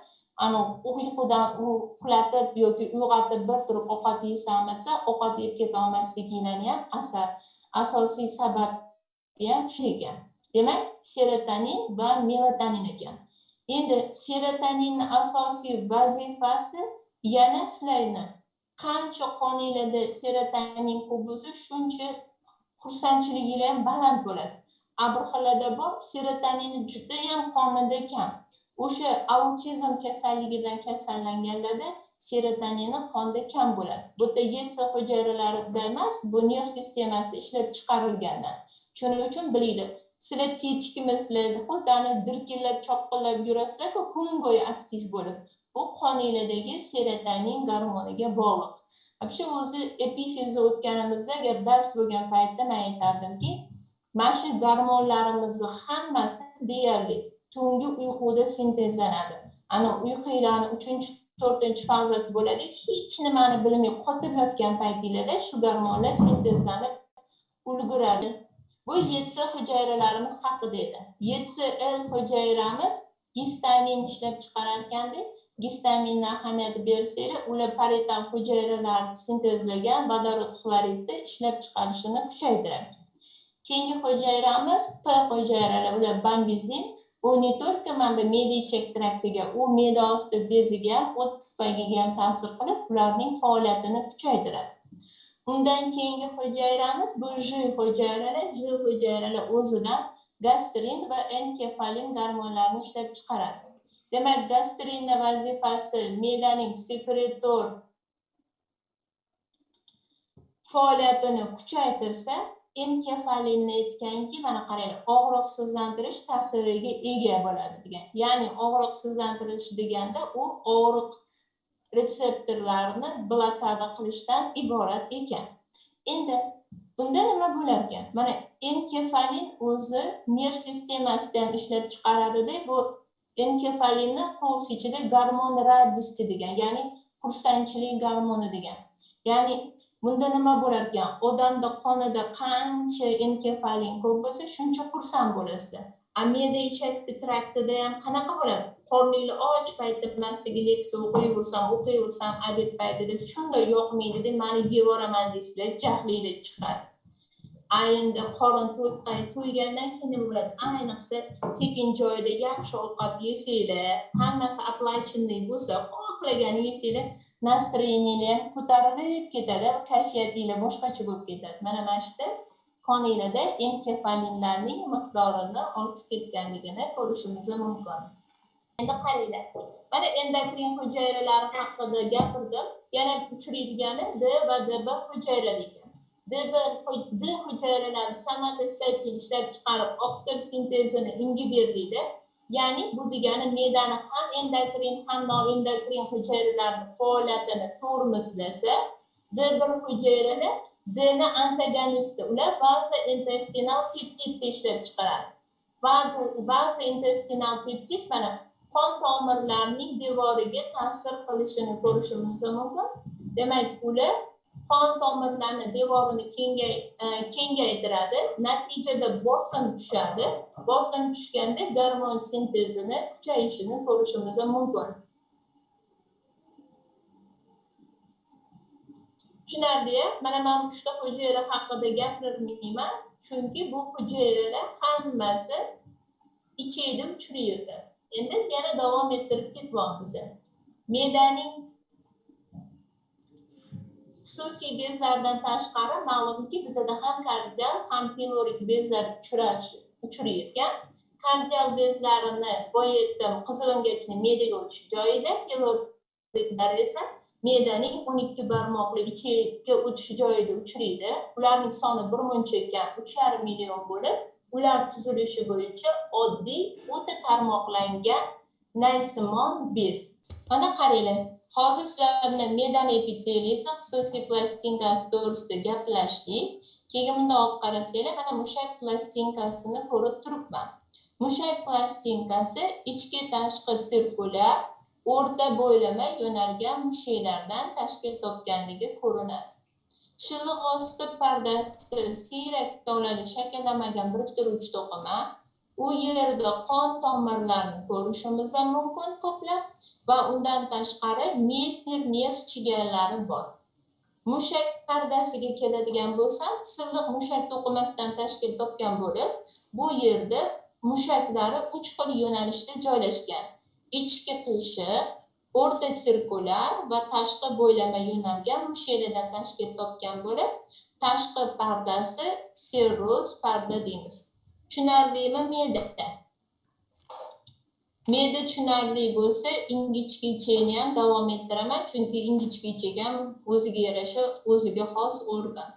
S1: uyqudan uxlatib yoki uyg'otib bir turib ovqat yeysan desa, ovqat yeb keta olmasliginglarni ham asosiy sababi ham shu ekan. Demak, serotonin va melatonin ekan. Endi serotoninning asosiy vazifasi yana sizlarni qancha qoningizda serotonin ko'p bo'lsa, shuncha xursandchiliginglar ham baland bo'ladi. Bir xillarda bor, serotonin juda ham qonida kam. O'sha autizm kasalligi bilan kasallanganlarda serotonini qonda kam bo'ladi. Bu yerda yetsa hujayralarida emas, bu nerv sistemasida ishlab chiqarilgandan. Shuning uchun bilinglar, sizlar tetikmisizlar, xuddi dirkillab, choqqillab yurasizlar-ku, kun bo'yi aktiv bo'lib. Bu qoninglardagi serotonin gormoniga bog'liq. Shu o'zi epifizda o'tganimizda agar dars bo'lgan paytda men aytardimki, mana shu gormonlarimizni hammasi deyarli tungi uyquda sintezlanadi. Ana uyqularning 3-4 fazasi bo'ladi. Hech nimani bilmay qotib yotgan paytingizda shu gormonlar sintezlanib ulguradi. Bu 7 hujayralarimiz haqida edi. 7 hujayramiz gistamin ishlab chiqarar ekanda, gistaminni ahamiyati bersanglar, ular parital hujayralar sintezlagan vodorod xloridni ishlab chiqarishini kuchaytiradi. Keyingi hujayramiz P hujayralari, ular bambizin. U ne только me'da ichak traktiga, u me'da osti beziga, o't pufagiga ham ta'sir qilib, ularning faoliyatini kuchaytiradi. Undan keyingi hujayramiz bu J hujayralari. J hujayralari o'zidan gastrin va enkefalin gormonlarini ishlab chiqaradi. Demak, gastrinning vazifasi me'daning sekretor faoliyatini kuchaytirsa, enkefalinni aytganki, mana qaranglar, og'riqsizlantirish ta'siriga ega bo'ladi degan. Ya'ni og'riqsizlantirish deganda u og'riq retseptorlarini blokada qilishdan iborat ekan. Endi bunda nima bo'lar ekan? Mana enkefalin o'zi nerv sistemasida ham ishlab chiqaradida, bu enkefalinni qovus ichida gormon radisti degan, ya'ni xursandchilik gormoni degan. Ya'ni bunda nima bo'lar ekan? Odamda qonida qancha enkefalin ko'p bo'lsa, shuncha xursand bo'lasizlar. Me'da ichak traktida ham qanaqa bo'ladi? Qorningiz och paytda masligi leksiya o'qiyversam, obed paytida shunday yoqmaydi deb meni yevoraman deysizlar, jahlingiz chiqadi. Endi qorin to'ygandan keyin nima bo'ladi? Ayniqsa tekin joyda yaxshi ovqat yesanglar, hammasi оплаченный bo'lsa, xohlagan yeysanglar, настроениyalar ko'tarilib ketadi, kayfiyatingiz boshqacha bo'lib ketadi. Mana shu qoningizda enkefalinlarning miqdorini ortib ketganligini ko'rishimiz mumkin. Endi qaranglar. Mana endokrin hujayralar haqida gapirdim. Yana uchraydigani D va DB hujayralar ekan. D hujayralari somatostatin ishlab chiqarib, oqsil sintezini ingiberlaydi. Ya'ni bu degani me'dani ham endokrin ham noendokrin hujayralarning faoliyatini tormozlasa, D1 hujayralar D'ni antagonisti, ular ba'zi intestinal peptidni ishlab chiqaradi. Ba'zi intestinal peptid mana qon tomirlarining devoriga ta'sir qilishini ko'rishimiz mumkin. Demak, ular qon tomirlarini devorini kengaytiradi, natijada bosim tushadi. Bosim tushganda gormon sintezini kuchayishini ko'rishimiz mumkin. Tushunarli? Mana men uchta hujayra haqida gapirmayman, chunki bu hujayralar hammasi ichida uchraydi. Endi yana davom ettirib ketyapmiz. Me'daning xususiy bezlardan tashqari ma'lumki bizda ham kardial, ham pilorik bezlar uchrayotgan. Kardial bezlarini boyitdim, qizilingachni me'daga o'tish joyida, piloriklar esa me'daning 12 barmoqli ichiga o'tish joyida uchraydi. Ularning soni birmuncha ekan, 3,5 million bo'lib, ular tuzilishi bo'yicha oddiy o'ta tarmoqlangan naysimon bez. Mana qaranglar. Hozir sizlar bilan me'dani epiteliyasi xususiy plastinkasi to'g'risida gaplashdik. Keyin bundoq olib qarasanglar, mana mushak plastinkasini ko'rib turibman. Mushak plastinkasi ichki tashqi sirkulyar, o'rta bo'ylama yo'nalgan mushaklardan tashkil topganligi ko'rinadi. Shilliq osti pardasi siyrak tolali shakllanmagan biriktiruvchi to'qima. U yerda qon tomirlarini ko'rishimiz ham mumkin ko'plab va undan tashqari Meysner nerv chigalari bor. Mushak pardasiga keladigan bo'lsam, silliq mushak to'qimasidan tashkil topgan bo'lib, bu yerda mushaklari 3 xil yo'nalishda joylashgan. Ichki qiyshiq, o'rta sirkulyar va tashqi bo'ylama yo'nalgan mushaklardan tashkil topgan bo'lib, tashqi pardasi serroz parda deymiz. Tushunarlimi me'da? Me'da tushunarli bo'lsa, ingichka ichakni ham davom ettiraman, chunki ingichka ichak ham o'ziga yarasha, o'ziga xos organ.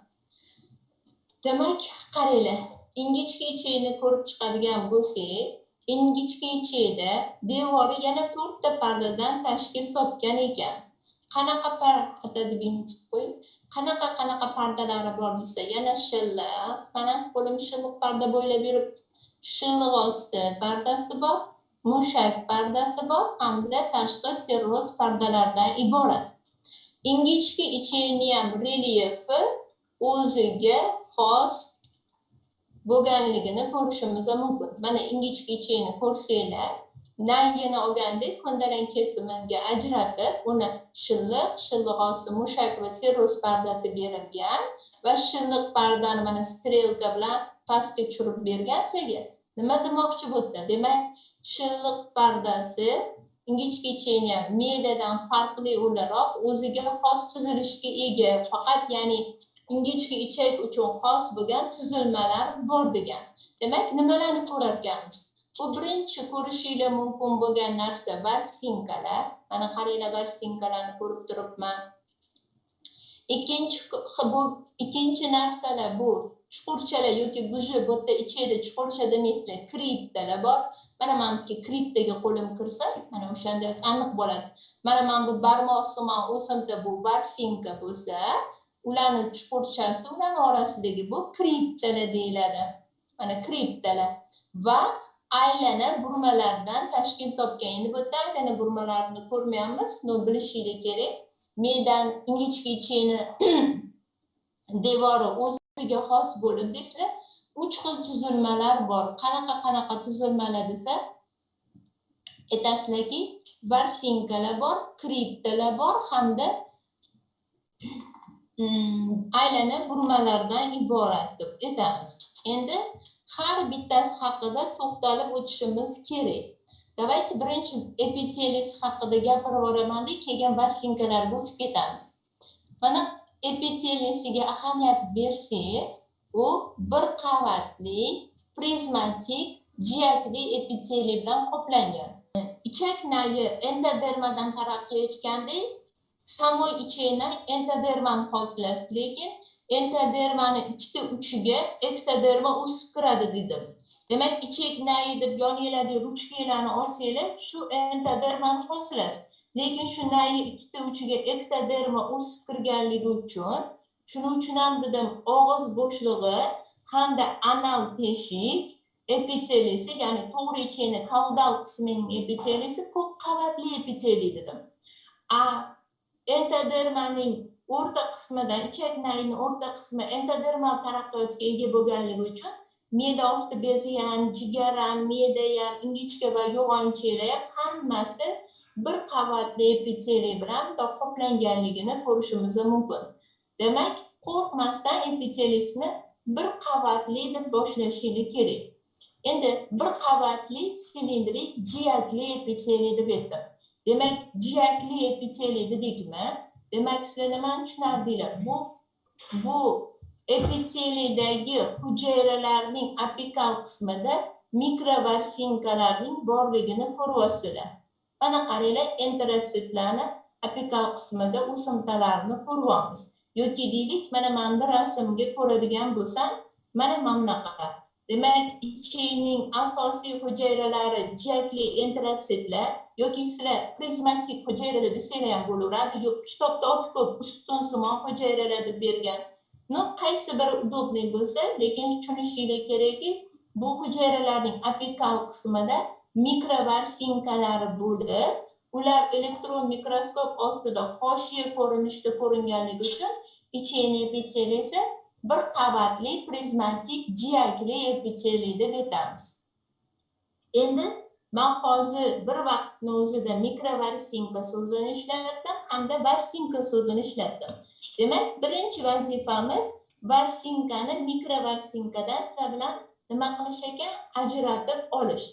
S1: Demak, qaranglar, ingichka ichakni ko'rib chiqadigan bo'lsak, ingichka ichakda devori yana 4 ta pardadan tashkil topgan ekan. Qanaqa parda deb qo'y? Qanaqa pardalari bor desa, yana shilliq, mana qo'lim shilliq parda bo'ylab yuribdi. Shilliq osti pardasi bor, mushak pardasi bor hamda tashqi serroz pardalardan iborat. Ingichka ichakni ham relyefi o'ziga xos bo'lganligini ko'rishimiz mumkin. Mana ingichka ichakni ko'rsanglar, nangini olgandek ko'ndalang kesimiga ajratib, uni shilliq osti mushak va serroz pardasi berilgan va shilliq pardani mana strelka bilan pastga tushirib bergan sizlarga. Nima demoqchi bo'ldi? Demak, shilliq pardasi ingichka ichakni me'dadan farqli o'laroq o'ziga xos tuzilishga ega. Faqat ya'ni ingichka ichak uchun xos bo'lgan tuzilmalar bor degan. Demak, nimalarni ko'rar ekanmiz? Bu birinchi ko'rishingiz mumkin bo'lgan narsa varsinkalar. Mana qaranglar, varsinkalarni ko'rib turibman. Ikkinchi narsalar bu chuqurchalar yoki buji bo'tta ichida chuqurcha demaysizlar, kriptalar bor. Mana meniki kriptaga qo'lim kirsa, mana o'shanda aniq bo'ladi. Mana men bu barmoqsimon o'simta bu varsinka bo'lsa, ularning chuqurchasi, ularning orasidagi bu kriptalar deyiladi. Mana kriptalar va aylana burmalardan tashkil topgan. Endi bu yerda aylana burmalarini ko'rmayapmiz, no bilishingiz kerak. Me'dan ingichka ichakni devori o'ziga xos bo'lib desizlar, 3 xil tuzilmalar bor. Qanaqa tuzilmalar desa, aytasizlarki, varsinkalar bor, kriptalar bor hamda aylana burmalardan iborat deb aytamiz. Endi har bittasi haqida to'xtalib o'tishimiz kerak. Давайте birinchi epiteliyasi haqida gapirib o'raman-da, keyin varsinkalarga o'tib ketamiz. Mana epiteliyasiga ahamiyat bersak, u bir qavatli prizmatik jiyakli epiteliy bilan qoplangan. Ichak nayi endodermadan taraqqiy etgandek, samoy ichakni endodermani hosilasi, lekin endodermani ikkita uchiga ektoderma o'sib kiradi dedim. Demak, ichak nayi deb yoninglardagi ruchkalarni olsanglar, shu endodermani hosilasi. Lekin shu nayi ikkita uchiga ektoderma o'sib kirganligi uchun, shuning uchun ham dedim, og'iz bo'shlig'i hamda anal teshik epiteliyasi, ya'ni to'g'ri ichakni kaudal qismining epiteliyasi ko'p qavatli epiteliy dedim. Entodermaning o'rta qismidan, ichak nayining o'rta qismi entodermal taraqqiyotga ega bo'lganligi uchun me'da osti bezi ham, jigar ham, me'da ham, ingichka va yo'g'on ichaklar ham hammasi bir qavatli epiteliy bilan qoplanganligini ko'rishimiz mumkin. Demak, qo'rqmasdan epiteliyasini bir qavatli deb boshlashingiz kerak. Endi bir qavatli silindrik jiyakli epiteliy deb aytdim. Demak, jiyakli epiteliy dedikmi? Demak, sizlar nimani tushunardinglar? Bu epiteliydagi hujayralarning apikal qismida mikrovarsinkalarning borligini ko'ryapsizlar. Mana qaranglar, enterositlarni apikal qismida o'simtalarni ko'ryapmiz. Yoki deylik, mana men bir rasmga ko'radigan bo'lsam, mana bunaqa. Demak, ichakning asosiy hujayralari jiyakli enterositlar yoki sizlar prizmatik hujayralar desanglar ham bo'laveradi. Yo'q, kitobda oti ko'p ustunsimon hujayralar deb bergan. qaysi biri udobli bo'lsa, lekin tushunishinglar kerakki, bu hujayralarning apikal qismida mikrovarsinkalari bo'lib, ular elektron mikroskop ostida hoshiya ko'rinishda ko'ringanligi uchun ichini epiteliyasi bir qavatli prizmatik jiyakli epiteliy deb aytamiz. Endi men hozir bir vaqtning o'zida mikrovarsinka so'zini ishlatdim hamda varsinka so'zini ishlatdim. Demak, birinchi vazifamiz varsinkani mikrovarsinkadan sizlar bilan nima qilish ekan? Ajratib olish.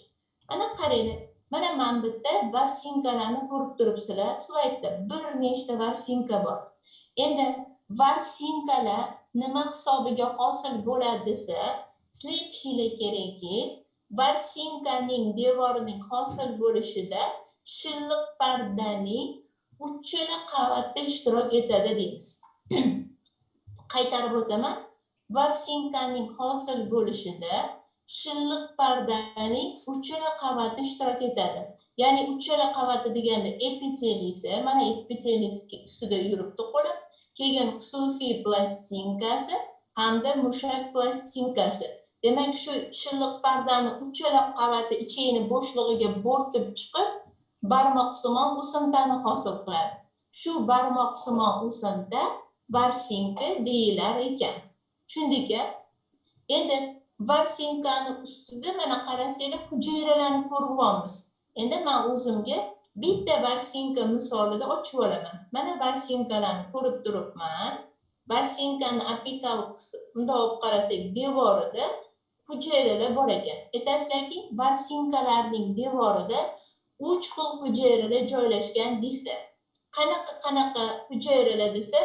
S1: Mana qaranglar. Mana men bitta varsinkalarni ko'rib turibsizlar. Slaydda bir nechta varsinka bor. Endi varsinkalar nima hisobiga hosil bo'ladi desa, sizlar aytishinglar kerakki, varsinkaning devorining hosil bo'lishida shilliq pardaning uchala qavati ishtirok etadi deymiz. Qaytarib o'taman. Varsinkaning hosil bo'lishida shilliq pardaning uchala qavati ishtirok etadi. Ya'ni uchala qavati deganda epiteliysi, mana epiteliysi ustida yuribdi qo'lim, keyin xususiy plastinkasi hamda mushak plastinkasi. Demak, shu shilliq pardani uchala qavati ichini bo'shlig'iga bo'rtib chiqib, barmoqsimon o'simtani hosil qiladi. Shu barmoqsimon o'simta varsinka deyilar ekan. Tushundikmi? Endi varsinkani ustida mana qarasanglar hujayralarni ko'rib olamiz. Endi men o'zimga bitta varsinka misolida ochib olaman. Mana varsinkalarni ko'rib turibman. Varsinkani apikal qismi, bunda olib qarasak, devorida hujayralar bor ekan. Aytasizlarki, varsinkalarning devorida 3 xil hujayralar joylashgan deysizlar. Qanaqa hujayralar desa,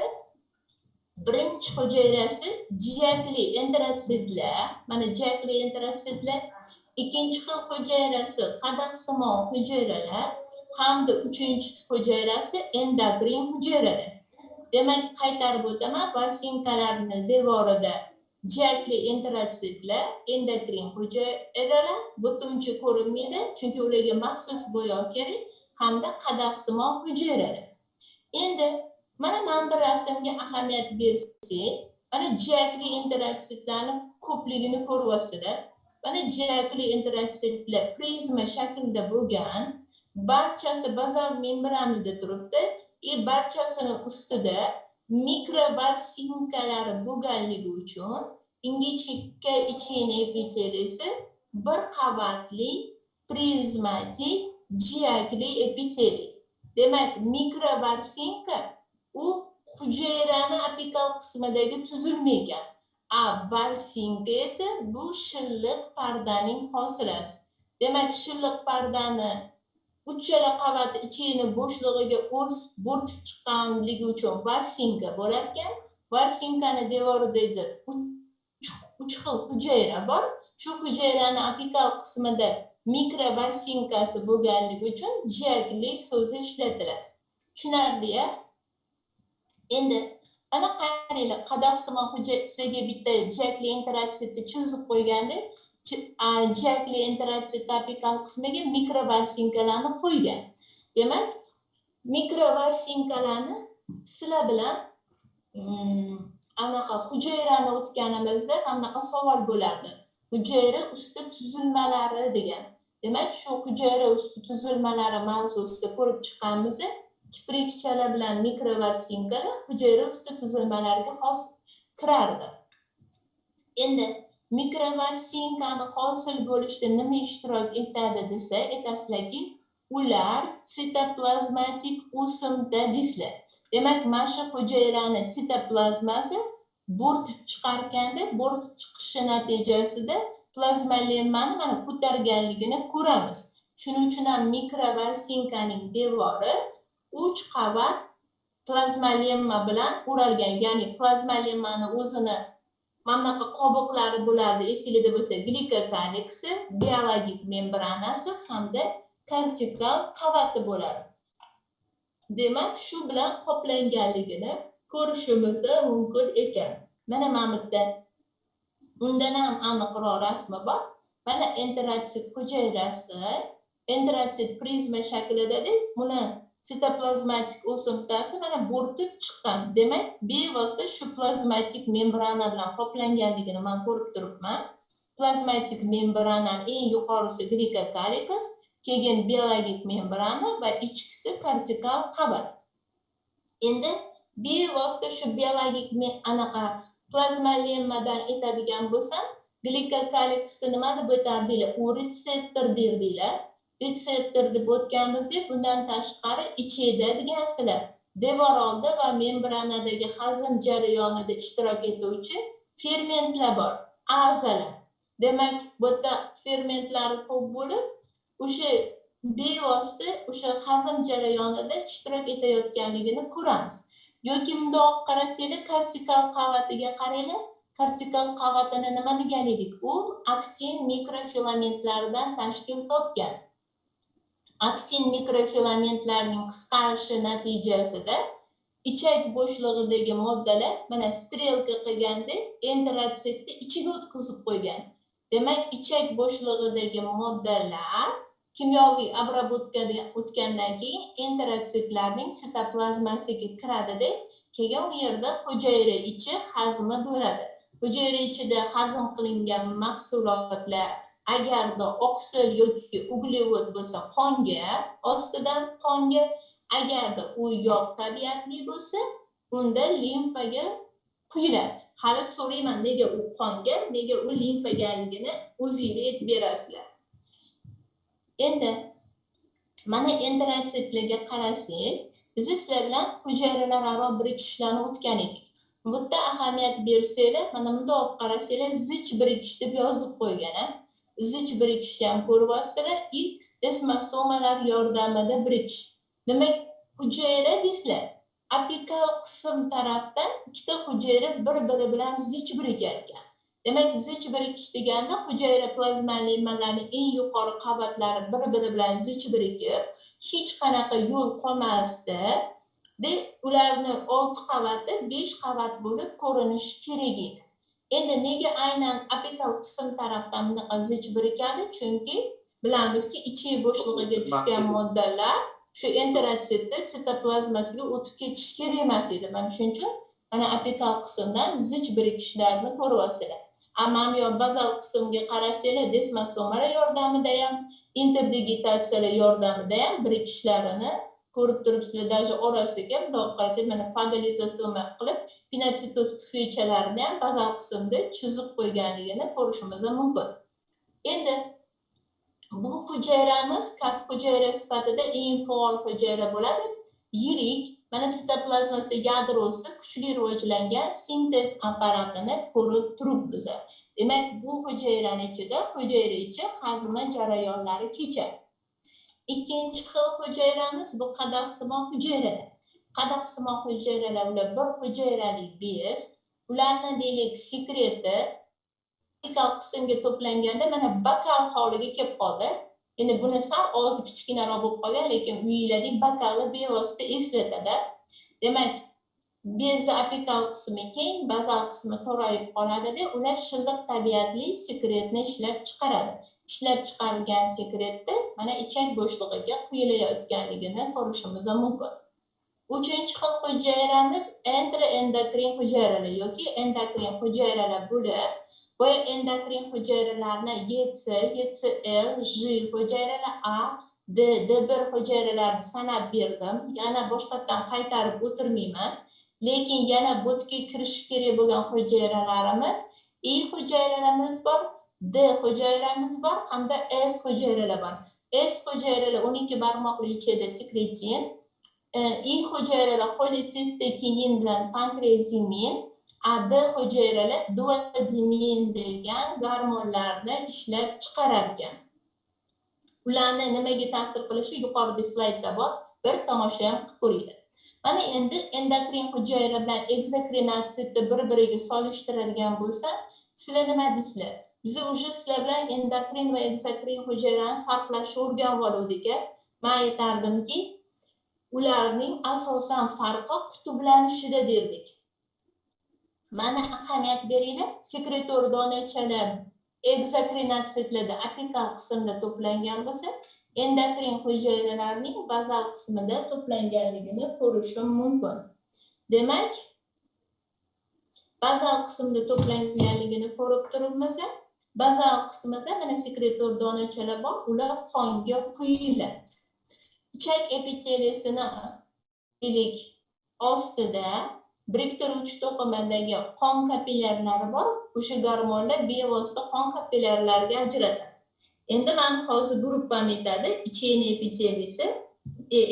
S1: birinchi hujayrasi jiyakli enterotsitlar, mana jiyakli enterotsitlar, ikkinchi xil hujayrasi qadaqsimon hujayralar hamda uchinchi hujayrasi endokrin hujayralar. Demak, qaytarib o'taman, varsinkalarning devorida jiyakli enterotsitlar, endokrin hujayralar butuncha ko'rinmaydi, chunki ularga maxsus bo'yoq kerak, hamda qadaqsimon hujayralar. Endi mana men bir rasmga ahamiyat bersak, mana jiyakli enterotsitlarning ko'pligini ko'ryapsizlar. Mana jiyakli enterotsitlar prizma shaklida bo'lgan, barchasi bazal membranada turibdi. Barchasini ustida mikrovarsinkalari bo'lganligi uchun ingichka ichini epiteliyasi bir qavatli prizmatik jiyakli epiteliy. Demak, mikrovarsinka u hujayrani apikal qismidagi tuzilma ekan. Varsinka esa bu shilliq pardaning hosilasi. Demak, shilliq pardani uchala qavati ichini bo'shlig'iga bo'rtib chiqqanligi uchun varsinka bo'lar ekan. Varsinkani devorida 3 xil hujayra bor. Shu hujayrani apikal qismida mikrovarsinkasi bo'lganligi uchun jiyakli so'zi ishlatiladi. Tushunarli-a? Endi ana qaranglar, qadaqsimon hujayraga bitta jiyakli enterotsitni chizib qo'ygandik. Jiyakli enterotsit apikal qismiga mikrovarsinkalarni qo'ygan. Demak, mikrovarsinkalarni sizlar bilan anaqa hujayrani o'tganimizda anaqa savol bo'lardi. Hujayra usti tuzilmalari degan. Demak, shu hujayra usti tuzilmalari mavzusida ko'rib chiqqanmiz. Kiprikchalar bilan mikrovarsinkalar hujayra usti tuzilmalariga xos kirardi. Endi mikrovarsinkani hosil bo'lishda nima ishtirok etadi desa, aytasizlarki, ular sitoplazmatik o'simta deysizlar. Demak, mana shu hujayrani sitoplazmasi bo'rtib chiqarganda, bo'rtib chiqishi natijasida plazmalemmani mana ko'targanligini ko'ramiz. Shuning uchun ham mikrovarsinkaning devori 3 qavat plazmalemma bilan o'ralgan. Ya'ni plazmalemmani o'zini mamlaqa qobiqlari bo'lardi, esingizda bo'lsa, glikokaliksi, biologik membranasi hamda kortikal qavati bo'ladi. Demak, shu bilan qoplanganligini ko'rishimiz mumkin ekan. Mana bitta undan ham aniqroq rasmi bor. Mana enterotsit hujayrasi, enterotsit prizma shaklida-da, buni sitoplazmatik o'simtasi mana bo'rtib chiqqan. Demak, bevosita shu plazmatik membrana bilan qoplanganligini men ko'rib turibman. Plazmatik membrana eng yuqorisi glikokalikus, keyin biologik membrana va ichkisi kortikal qavat. Endi bevosita shu biologik anaqa plazmalemmadan aytadigan bo'lsam, glikokalikusni nima deb o'tardinglar? U retseptor derdinglar. Retseptor deb o'tganimizda bundan tashqari ichida degansizlar devor oldi va membranadagi hazm jarayonida ishtirok etuvchi fermentlar bor, a'zolar. Demak, bu yerda fermentlari ko'p bo'lib, o'sha bevosita o'sha hazm jarayonida ishtirok etayotganligini ko'ramiz. Yoki bundoq qarasanglar, kortikal qavatiga qaranglar. Kortikal qavatini nima degan edik? U aktin mikrofilamentlardan tashkil topgan. Aktin mikrofilamentlarning qisqarishi natijasida ichak bo'shlig'idagi moddalar mana strelka qilganda enterotsitni ichiga o'tkazib qo'ygan. Demak, ichak bo'shlig'idagi moddalar kimyoviy obработкаdan o'tgandan keyin enterotsitlarning sitoplazmasiga kiradida, keyin u yerda hujayra ichi hazmi bo'ladi. Hujayra ichida hazm qilingan mahsulotlar agarda oqsil yoki uglevod bo'lsa qonga, ostidan qonga, agarda u yog' tabiatli bo'lsa, unda limfaga quyiladi. Hali so'rayman, nega u qonga, nega u limfaganligini o'zingizlar aytib berasizlar. Endi mana enterotsitlarga qarasak, biz sizlar bilan hujayralararo birikishlarni o'tgan edik. Bu yerda ahamiyat bersanglar, mana bundoq qarasanglar, zich birikish deb yozib qo'ygan. Zich birikishni ham ko'ryapsizlar, ilk desmosomalar yordamida birikish. Demak, hujayra deysizlar, apikal qism tarafdan ikkita hujayra bir-biri bilan zich birikar ekan. Demak, zich birikish deganda hujayra plazmalemmalarining eng yuqori qavatlari bir-biri bilan zich birikib, hech qanaqa yo'l qolmasdi. Ularni 6 qavati 5 qavat bo'lib ko'rinishi kerak edi. Endi nega aynan apikal qism tarafdan bunaqa zich birikadi? Chunki bilamizki, ichak bo'shlig'iga tushgan moddalar shu enterotsitni sitoplazmasiga o'tib ketishi kerak emas edi. Mana shuning uchun mana apikal qismdan zich birikishlarni ko'ryapsizlar. Ammo yo bazal qismga qarasanglar, desmosomalar yordamida ham, interdigitatsiyalar yordamida ham birikishlarini ko'rib turibsizlar. Даже orasiga bundoq qarasak, mana fagolizasiya qilib, pinotsitoz pufeychalarini ham bazal qismda chizib qo'yganligini ko'rishimiz mumkin. Endi bu hujayramiz kak hujayra sifatida eng faol hujayra bo'ladi. Yirik, mana sitoplazmasida yadrosi kuchli rivojlangan sintez apparatini ko'rib turibmiz. Demak, bu hujayrani ichida hujayra ichi hazma jarayonlari kechadi. Ikkinchi xil hujayramiz bu qadaqsimoq hujayralar. Qadaqsimoq hujayralar ular bir hujayrali bez. Ularni deylik sekreti apikal qismga to'planganda mana bakal holiga kelib qoldi. Endi buni sal ozi kichkinaroq bo'lib qolgan, lekin uyinglardagi bakalni bevosita eslatadi. Demak, bezni apikal qismi keng, bazal qismi torayib qoladi-da, ular shilliq tabiatli sekretni ishlab chiqaradi. Ishlab chiqarilgan sekretni mana ichak bo'shlig'iga quyilayotganligini ko'rishimiz mumkin. Uchinchi xil hujayramiz endoendokrin hujayralar yoki endokrin hujayralar bo'lib, bu endokrin hujayralarni YC, YCL, J hujayralar, A, D, D1 hujayralarni sanab berdim. Yana boshqatdan qaytarib o'tirmayman. Lekin yana botga kirish kerak bo'lgan hujayralarimiz E hujayralarimiz bor, D hujayramiz bor hamda S hujayralar bor. S hujayralar 12 barmoqli ichida sekretin, E hujayralar xolecistokinin bilan pankreazimin, A, D hujayralar duodenin degan gormonlarni ishlab chiqarar ekan. Ularni nimaga ta'sir qilishi yuqorida slaydda bor, bir tomosha ham qilib ko'ringlar. Mana endi endokrin hujayra bilan ekzokrinotitni bir-biriga solishtiradigan bo'lsa, sizlar nima deysizlar? Biz уже sizlar bilan endokrin va ekzokrin hujayrani farqlashni o'rganib oldik. Men aytardimki, ularning asosan farqi qutblanishida derdik. Mana ahamiyat beringlar, sekretor donachalar ekzokrinotitlarda apikal qismda to'plangan bo'lsa, endokrin hujayralarning bazal qismida to'planganligini ko'rishim mumkin. Demak, bazal qismida to'planganligini ko'rib turibmiz. Bazal qismida mana sekretor donachalar bor, ular qonga quyiladi. Ichak epiteliyasini ilik ostida biriktiruvchi to'qimadagi qon kapillyarlari bor. O'sha gormonlar bevosita qon kapillyarlariga ajratadi. Endi men hozir gruppam aytadi, ichak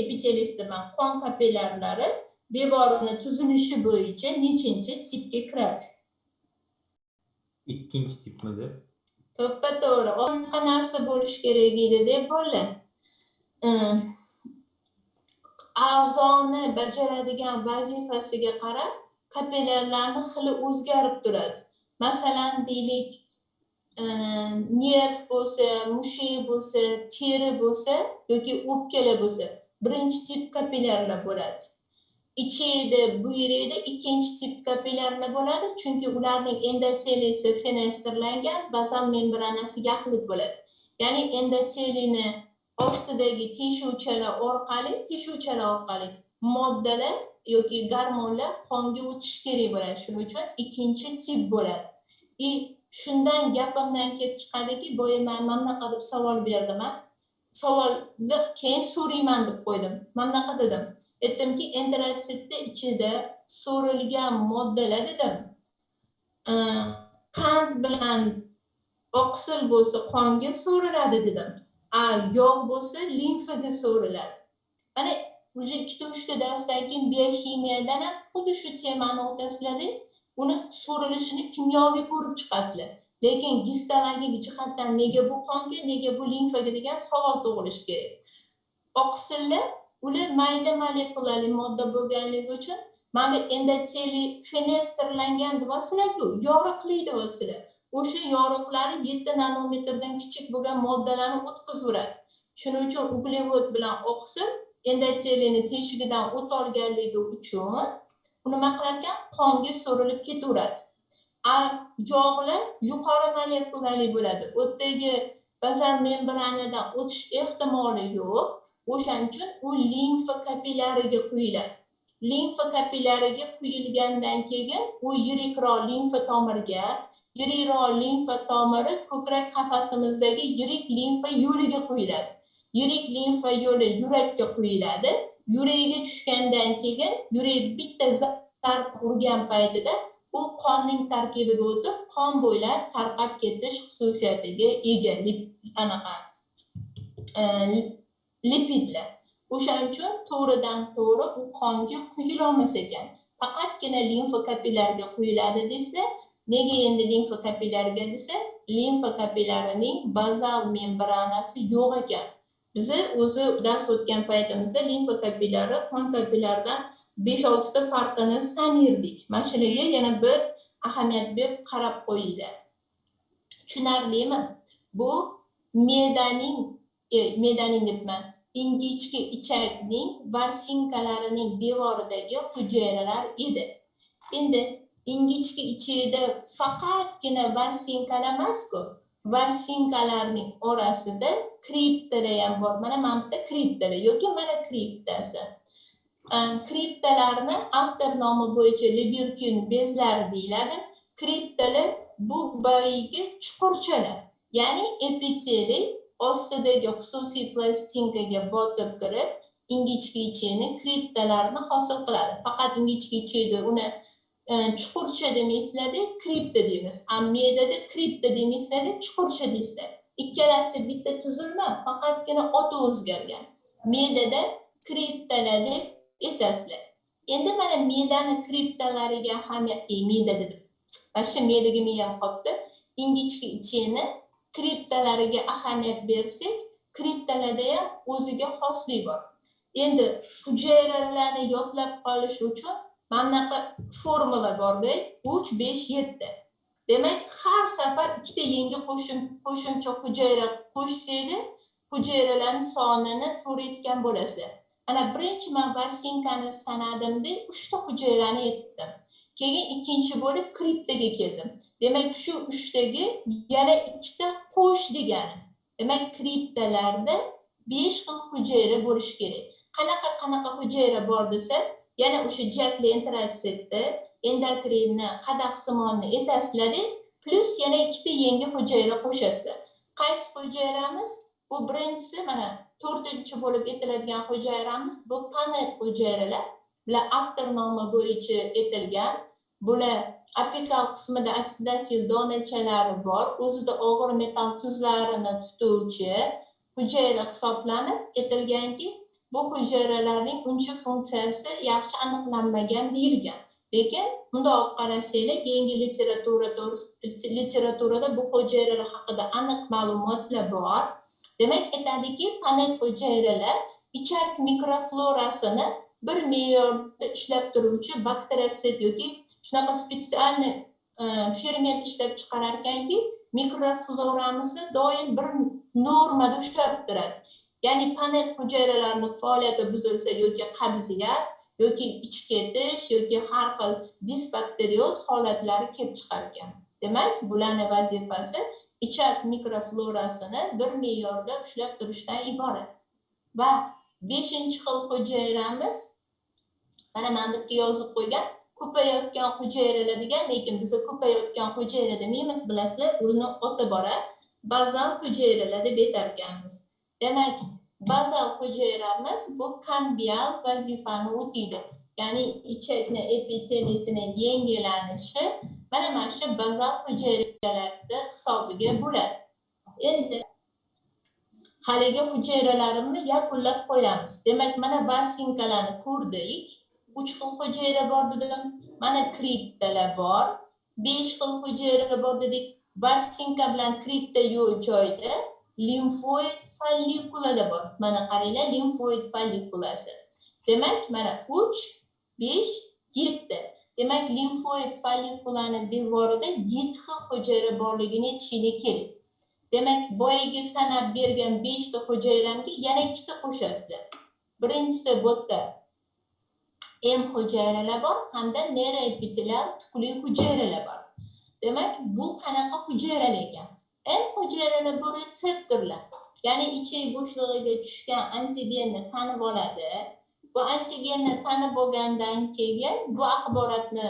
S1: epiteliyasida qon kapillyarlari devorini tuzilishi bo'yicha nechinchi tipga kiradi?
S2: Ikkinchi tipmidi?
S1: To'ppa-to'g'ri. Qanaqa narsa bo'lish kerak edi deb bo'ldi. A'zoni bajaradigan vazifasiga qarab kapillyarlarning xili o'zgarib turadi. Masalan, deylik, nerv bo'lsa, mushak bo'lsa, teri bo'lsa yoki o'pkalar bo'lsa, birinchi tip kapillyarlar bo'ladi. Ichida, buyrakda ikkinchi tip kapillyarlar bo'ladi, chunki ularning endoteliyasi fenestrlangan, bazal membranasi yaxlit bo'ladi. Ya'ni endoteliyni ostidagi teshuvchalar orqali moddalar yoki gormonlar qonga o'tishi kerak bo'ladi. Shuning uchun ikkinchi tip bo'ladi. Shundan gapimdan kelib chiqadiki, boya men mamnaqa deb savol berdim. Savolni keyin so'rayman deb qo'ydim. Mamnaqa dedim. Aytdimki, enterositni ichida so'rilgan moddalar dedim. Qand bilan oqsil bo'lsa qonga so'riladi dedim. Yog' bo'lsa limfaga so'riladi. Mana o'sha 2-3 darsdan keyin biokimiyadan ham xuddi shu temani o'tasizlar. Uni so'rilishini kimyoviy ko'rib chiqasizlar. Lekin histologik jihatdan nega bu qonga, nega bu limfaga degan savol tug'ilishi kerak. Oqsillar ular mayda molekulali modda bo'lganligi uchun mana bu endoteliy fenestrlangan deyapsizlar-ku, yoriqli deyapsizlar. O'sha yoriqlari 7 nanometrdan kichik bo'lgan moddalarni o'tkazib. Shuning uchun uglevod bilan oqsil endoteliyni teshigidan o't olganligi uchun nima qilar ekan? Qonga so'rilib ketaveradi. Yog'lar yuqori molekulali bo'ladi. O'tdagi bazal membranadan o'tish ehtimoli yo'q. O'shaning uchun u limfa kapillyariga quyiladi. Limfa kapillyariga quyilgandan keyin u yirikroq limfa tomiriga, yirikroq limfa tomiri ko'krak qafasimizdagi yirik limfa yo'liga quyiladi. Yirik limfa yo'li yurakka quyiladi. Yurakka tushgandan keyin yurak bitta zarb urgan paytida u qonning tarkibiga o'tib, qon bo'ylab tarqab ketish xususiyatiga ega lipidlar. O'shaning uchun to'g'ridan-to'g'ri u qonga quyila olmas ekan. Faqatgina limfa kapillyariga quyiladi desa, nega endi limfa kapillyariga desa, limfa kapillyarining bazal membranasi yo'q ekan. Biz o'zi dars o'tgan paytimizda limfa kapillyari qon kapillyaridan 5-6 ta farqini sanirdik. Mashinaga yana bir ahamiyat berib qarab qo'yinglar. Tushunarlimi? Bu me'daning debman, ingichka ichakning varsinkalarining devoridagi hujayralar edi. Endi ingichka ichida faqatgina varsinkalar emas-ku, varsinkalarning orasida kriptalar ham bor. Mana bitta kriptalar yoki mana kriptasi. Kriptalarni avtor nomi bo'yicha Leberkin bezlari deyiladi. Kriptalar bu boyagi chuqurchalar, ya'ni epiteliy ostidagi xususiy plastinkaga botib kirib, ingichka ichakni kriptalarini hosil qiladi. Faqat ingichka ichakda uni chuqurcha demaysizlar, kripta deymiz. Me'dada kripta demaysizlar, chuqurcha deysizlar. Ikkalasi bitta tuzilma, faqatgina oti o'zgargan. Me'dada kriptalar deb aytasizlar. Endi mana me'dani kriptalariga ahamiyat, me'da dedim. Shu me'daga miyam qotdi. Ingichka ichakni kriptalariga ahamiyat bersak, kriptalarda ham o'ziga xoslik bor. Endi hujayralarni yodlab qolish uchun mana formula borda 3 5 7. Demak, har safar ikkita yangi qo'shimcha hujayra qo'shsangiz, hujayralarning sonini to'rayotgan bo'lasiz. Ana birinchi men varsinkani sanadimda 3 ta hujayrani aytdim. Keyin ikkinchi bo'lib kriptaga keldim. Demak, shu 3 taga yana 2 ta qo'sh degani. Demak, kriptalarda 5 xil hujayra bo'lishi kerak. Qanaqa hujayra bor desa, yana o'sha jihatli interatsiyda endokrinni qadaqsimonni etasizlar, plus yana ikkita yangi hujayra qo'shasizlar. Qaysi hujayramiz? Bu birinchisi mana 4-chi bo'lib aytiladigan hujayramiz bu panet hujayralar. Bular avtor nomi bo'yicha aytilgan. Bular apikal qismida oksidofil donachalari bor, o'zida og'ir metall tuzlarini tutuvchi hujayra hisoblanib, aytilganki, bu hujayralarning uncha funksiyasi yaxshi aniqlanmagan deyilgan. Lekin bundoq qarasanglar, yangi literaturada bu hujayralar haqida aniq ma'lumotlar bor. Demak, aytadiki, panet hujayralar ichak mikroflorasini bir me'yorda ishlab turuvchi bakteriotsit yoki shunaqa spetsialniy ferment ishlab chiqarar ekanki, mikrofloramizni doim bir normada ushlab turadi. Ya'ni panet hujayralarni faoliyati buzilsa yoki qabziyat yoki ich ketish yoki har xil disbakterioz holatlari kelib chiqar ekan. Demak, bularning vazifasi ichak mikroflorasini bir me'yorda ushlab turishdan iborat. Va 5-chi xil hujayramiz mana men bu yerga yozib qo'ygan ko'payayotgan hujayralar degan, lekin biz ko'payayotgan hujayra demaymiz, bilasizlar, uni oti bora bazal hujayralar deb aytar ekanmiz. Demak, bazal hujayramiz bu kambial vazifani o'taydi. Ya'ni ichakni epiteliyasining yangilanishi mana shu bazal hujayralarda hisobiga bo'ladi. Endi haligi hujayralarimni yakunlab qo'yamiz. Demak, mana barsinkalarni ko'rdik. 3 xil hujayra bor dedim. Mana kriptalar bor. 5 xil hujayra bor dedik. Barsinka bilan kripta yo'q joyda limfoid follikulalar bor. Mana qaranglar, limfoid follikulasi. Demak, mana 3, 5, 7. Demak, limfoid follikulaning devorida 7 xil hujayra borligini aytishinglar kerak. Demak, boyagi sanab bergan 5 ta hujayramga yana 2 ta qo'shasizlar. Birinchisi bu yerda M hujayralar bor hamda neyroepitelial tukli hujayralar bor. Demak, bu qanaqa hujayralar ekan? M hujayralar bu retseptorlar. Ya'ni ichak bo'shlig'iga tushgan antigenni tanib oladi. Bu antigenni tanib olgandan keyin bu axborotni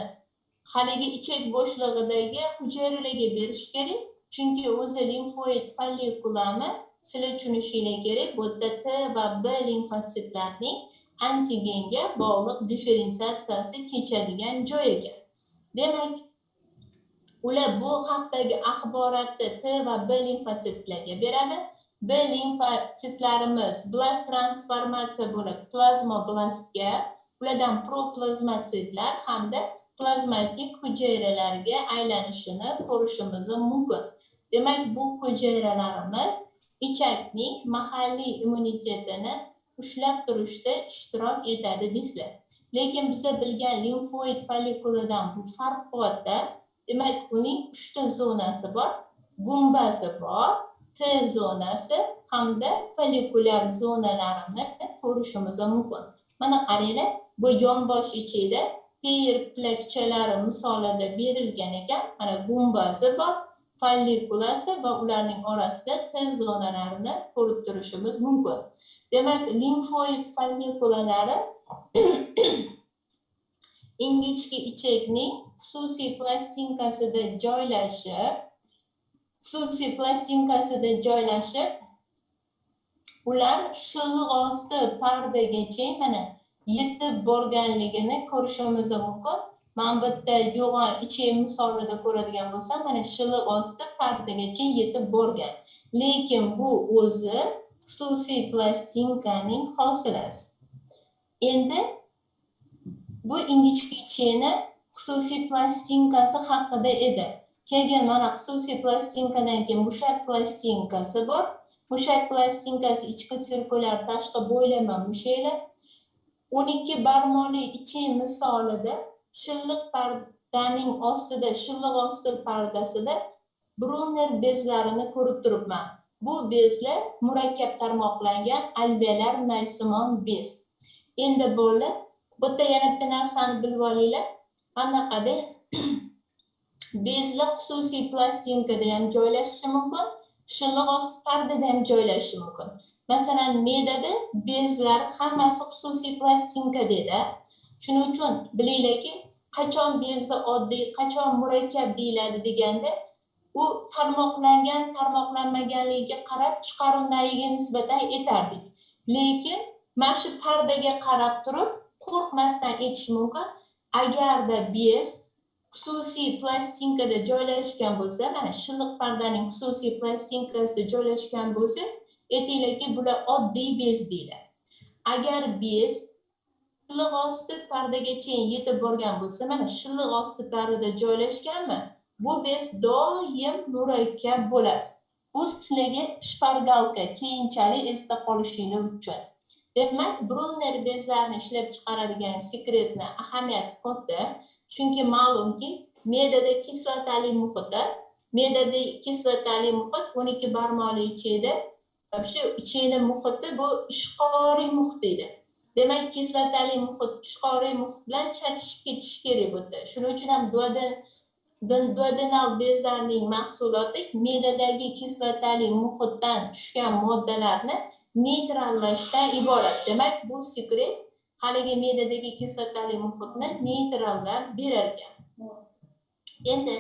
S1: haligi ichak bo'shlig'idagi hujayralarga berish kerak. Chunki o'zi limfoid follikulami sizlar tushunishingiz kerak. Bu yerda T va B limfotsitlarning antigenga bog'liq differensiatsiyasi kechadigan joy ekan. Demak, ular bu haqdagi axborotni T va B limfotsitlarga beradi. B limfotsitlarimiz blast transformatsiya bo'lib plazmoblastga, ulardan proplazmatitlar hamda plazmatik hujayralarga aylanishini ko'rishimiz mumkin. Demak, bu hujayralarimiz ichakning mahalliy immunitetini ushlab turishda ishtirok etadi deysizlar. Lekin biz bilgan limfoid follikuladan bu farqli. Demak, uning 3 ta zonasi bor. Gumbazi bor, T zonasi hamda follikulyar zonalarini ko'rishimiz mumkin. Mana qaranglar, bu yonbosh ichida ter plakchalari misolida berilgan ekan. Mana gumbazi bor, follikulasi va ularning orasida T zonalarini ko'rib turishimiz mumkin. Demak, limfoid follikulalari ingichka ichakning xususiy plastinkasida ular shilliq osti pardagacha mana yetib borganligini ko'rishimiz mumkin. Men bu yerda yo'g'on ichak misolida ko'radigan bo'lsam, mana shilliq osti pardagacha yetib borgan. Lekin bu o'zi xususiy plastinkaning hosilasi. Endi bu ingichka ichakni xususiy plastinkasi haqida edi. Keyin mana xususiy plastinkadan keyin mushak plastinkasi bor. Mushak plastinkasi ichki sirkulyar tashqi bo'ylama mushaklar. 12 barmoqli ichak misolida shilliq pardaning ostida, shilliq osti pardasida Brunner bezlarini ko'rib turibman. Bu bezlar murakkab tarmoqlangan alveolar naysimon bez. Endi bolalar, bu yerda yana bitta narsani bilib olinglar. Qanaqada bezlar xususiy plastinkada ham joylashishi mumkin. shilliq osti pardada ham joylashishi mumkin. Masalan, me'dada bezlar hammasi xususiy plastinka dedi. Shuning uchun bilinglarki, qachon bezni oddiy, qachon murakkab deyiladi deganda, u tarmoqlangan, tarmoqlanmaganligiga qarab chiqaruv nayiga nisbatan aytardik. Lekin mana shu pardaga qarab turib, qo'rqmasdan aytish mumkin, agarda bez xususiy plastinkada joylashgan bo'lsa, mana shilliq pardaning xususiy plastinkasida joylashgan bo'lsa, aytinglarki, bular oddiy bez deydi. Agar bez shilliq osti pardagacha yetib borgan bo'lsa, mana shilliq osti pardada joylashganmi, bu bez doim murakkab bo'ladi. Bu sizlarga shpargalka keyinchalik esda qolishingiz uchun. Demak, Brunner bezlarini ishlab chiqaradigan sekretni ahamiyati katta. Chunki ma'lumki, me'dada kislotali muhitda, me'dada kislotali muhit 12 barmoqli ichida, shu ichini muhitda bu ishqoriy muhit edi. Demak, kislotali muhit ishqoriy muhit bilan chatishib ketishi kerak bo'ldi. Shuning uchun ham duodenal bezlarning mahsuloti me'dadagi kislotali muhitdan tushgan moddalarni neytrallashdan iborat. Demak, bu sekret haligi me'dadagi kislotali muhitni neytrallab berar ekan. Endi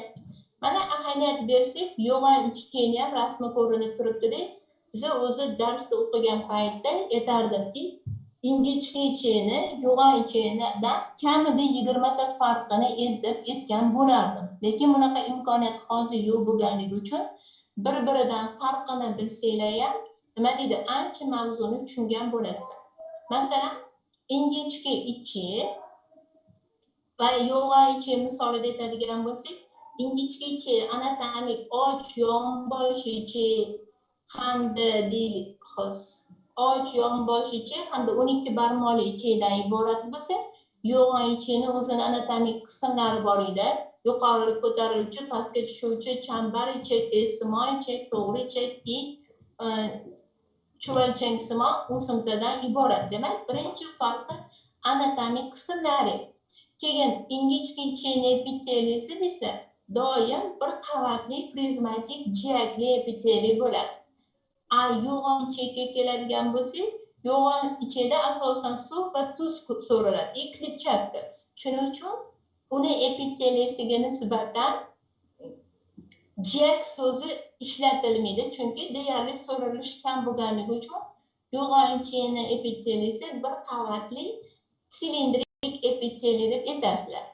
S1: mana ahamiyat bersak, yo'g'on ichkeni ham rasmi ko'rinib turibdi-da. Biz o'zi darsda o'qigan paytda aytardimki, ingichka icheni yo'g'on ichenidan kamida 20 ta farqini aytgan bo'lardim. Lekin bunaqa imkoniyat hozir yo'q bo'lganligi uchun bir-biridan farqini bilsanglar ham nima deydi, ancha mavzuni tushungan bo'lasizlar. Masalan, ingichka ichi va yo'g'on ichi misolida aytadigan bo'lsak, ingichka ichi anatomik och yonbosh ichi hamda och yonbosh ichi hamda 12 barmoqli ichidan iborat bo'lsa, yo'g'on ichini o'zini anatomik qismlari bor edi. Yuqori ko'tariluvchi, pastga tushuvchi, chambar ichak, esimo ichak, to'g'ri ichak, chuvalchangsimo o'simtadan iborat. Demak, birinchi farqi anatomik qismlari. Keyin ingichka icheni epiteliysi esa doim bir qavatli prizmatik jiyakli epiteliy bo'ladi. Yo'g'on ichakka keladigan bo'lsak, yo'g'on ichida asosan suv va tuz so'raladi, kletchatka. Shuning uchun uni epiteliysiga nisbatan jiyak so'zi ishlatilmaydi, chunki deyarli so'ralish kam bo'lganligi uchun yo'g'on icheni epiteliysi bir qavatli silindrik epiteliy deb aytasizlar.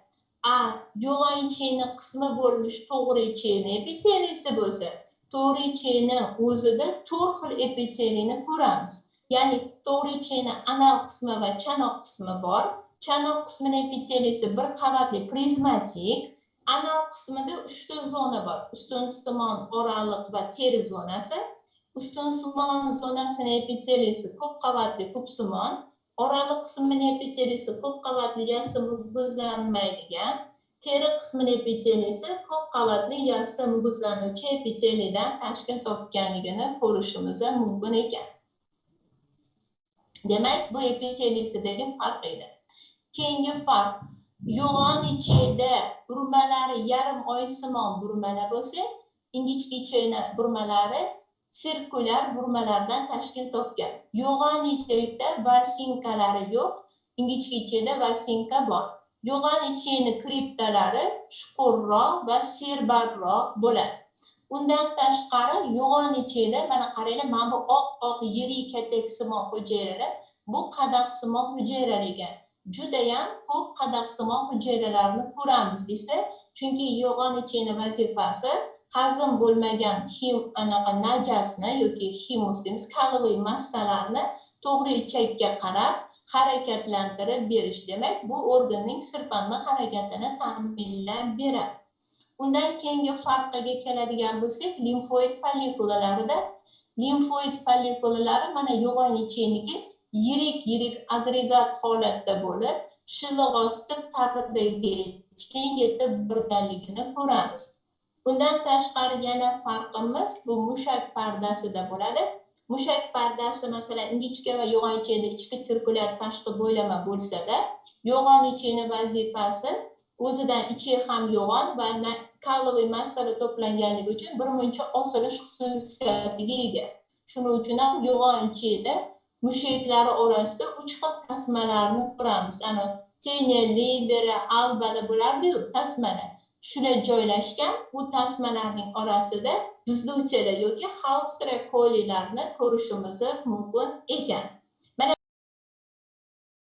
S1: Yo'g'on icheni qismi bo'lmish to'g'ri icheni epiteliysi bo'lsa, to'g'ri icheni o'zida 4 xil epiteliyni ko'ramiz. Ya'ni to'g'ri icheni anal qismi va chanoq qismi bor. Chanoq qismining epiteliysi bir qavatli prizmatik, anal qismida 3 ta zona bor. Ustun-ustimon, oraliq va teri zonasi. Ustun-ustimon zonasining epiteliysi ko'p qavatli ko'psimon, oraliq qismining epiteliysi ko'p qavatli yassi mug'izlanmaydigan, teri qismining epiteliysi ko'p qavatli yassi mug'izlanuvchi epiteliydan tashkil topganligini ko'rishimiz mumkin ekan. Demak, bu epiteliysidagi farq edi. Keyingi farq, yo'g'on ichida burmalari yarim oysimon burmalar bo'lsa, ingichka icheni burmalari sirkulyar burmalardan tashkil topgan. Yo'g'on ichakda varsinkalari yo'q, ingichka ichida varsinka bor. Yo'g'on icheni kriptalari chuqurroq va serbarroq bo'ladi. Undan tashqari yo'g'on ichida mana qaranglar, mana bu oq yirik kattaksimo hujayralar, bu qadaqsimo hujayralar ekan. Juda ham ko'p qadaqsimo hujayralarni ko'ramiz desa, chunki yo'g'on icheni vazifasi hazm bo'lmagan najasni yoki humus deymiz, kaloviy massalarni to'g'ri ichakka qarab harakatlantirib berish. Demak, bu organning sirpanma harakatini ta'minlab beradi. Undan keyingi farqiga keladigan bo'lsak, limfoid follikulalari mana yo'g'on icheniki yirik agregat holatda bo'lib, shilliq osti pardagacha yetib borganligini ko'ramiz. Bundan tashqari yana farqimiz bu mushak pardasida bo'ladi. Mushak pardasi masalan ingichka va yo'g'on icheni ichki sirkulyar tashqi bo'ylama bo'lsa-da, yo'g'on icheni vazifasi o'zidan ichi ham yo'g'on va kaloviy massalar to'planganligi uchun birmuncha osilish xususiyatiga ega. Shuning uchun ham yo'g'on ichida mushaklari orasida 3 xil tasmalarni ko'ramiz. Ana tenelli, beri albada bo'lardi-yu tasmalar. Shular joylashgan. Bu tasmalarning orasida bizuvchalar yoki Haustra kolilarni ko'rishimiz mumkin ekan.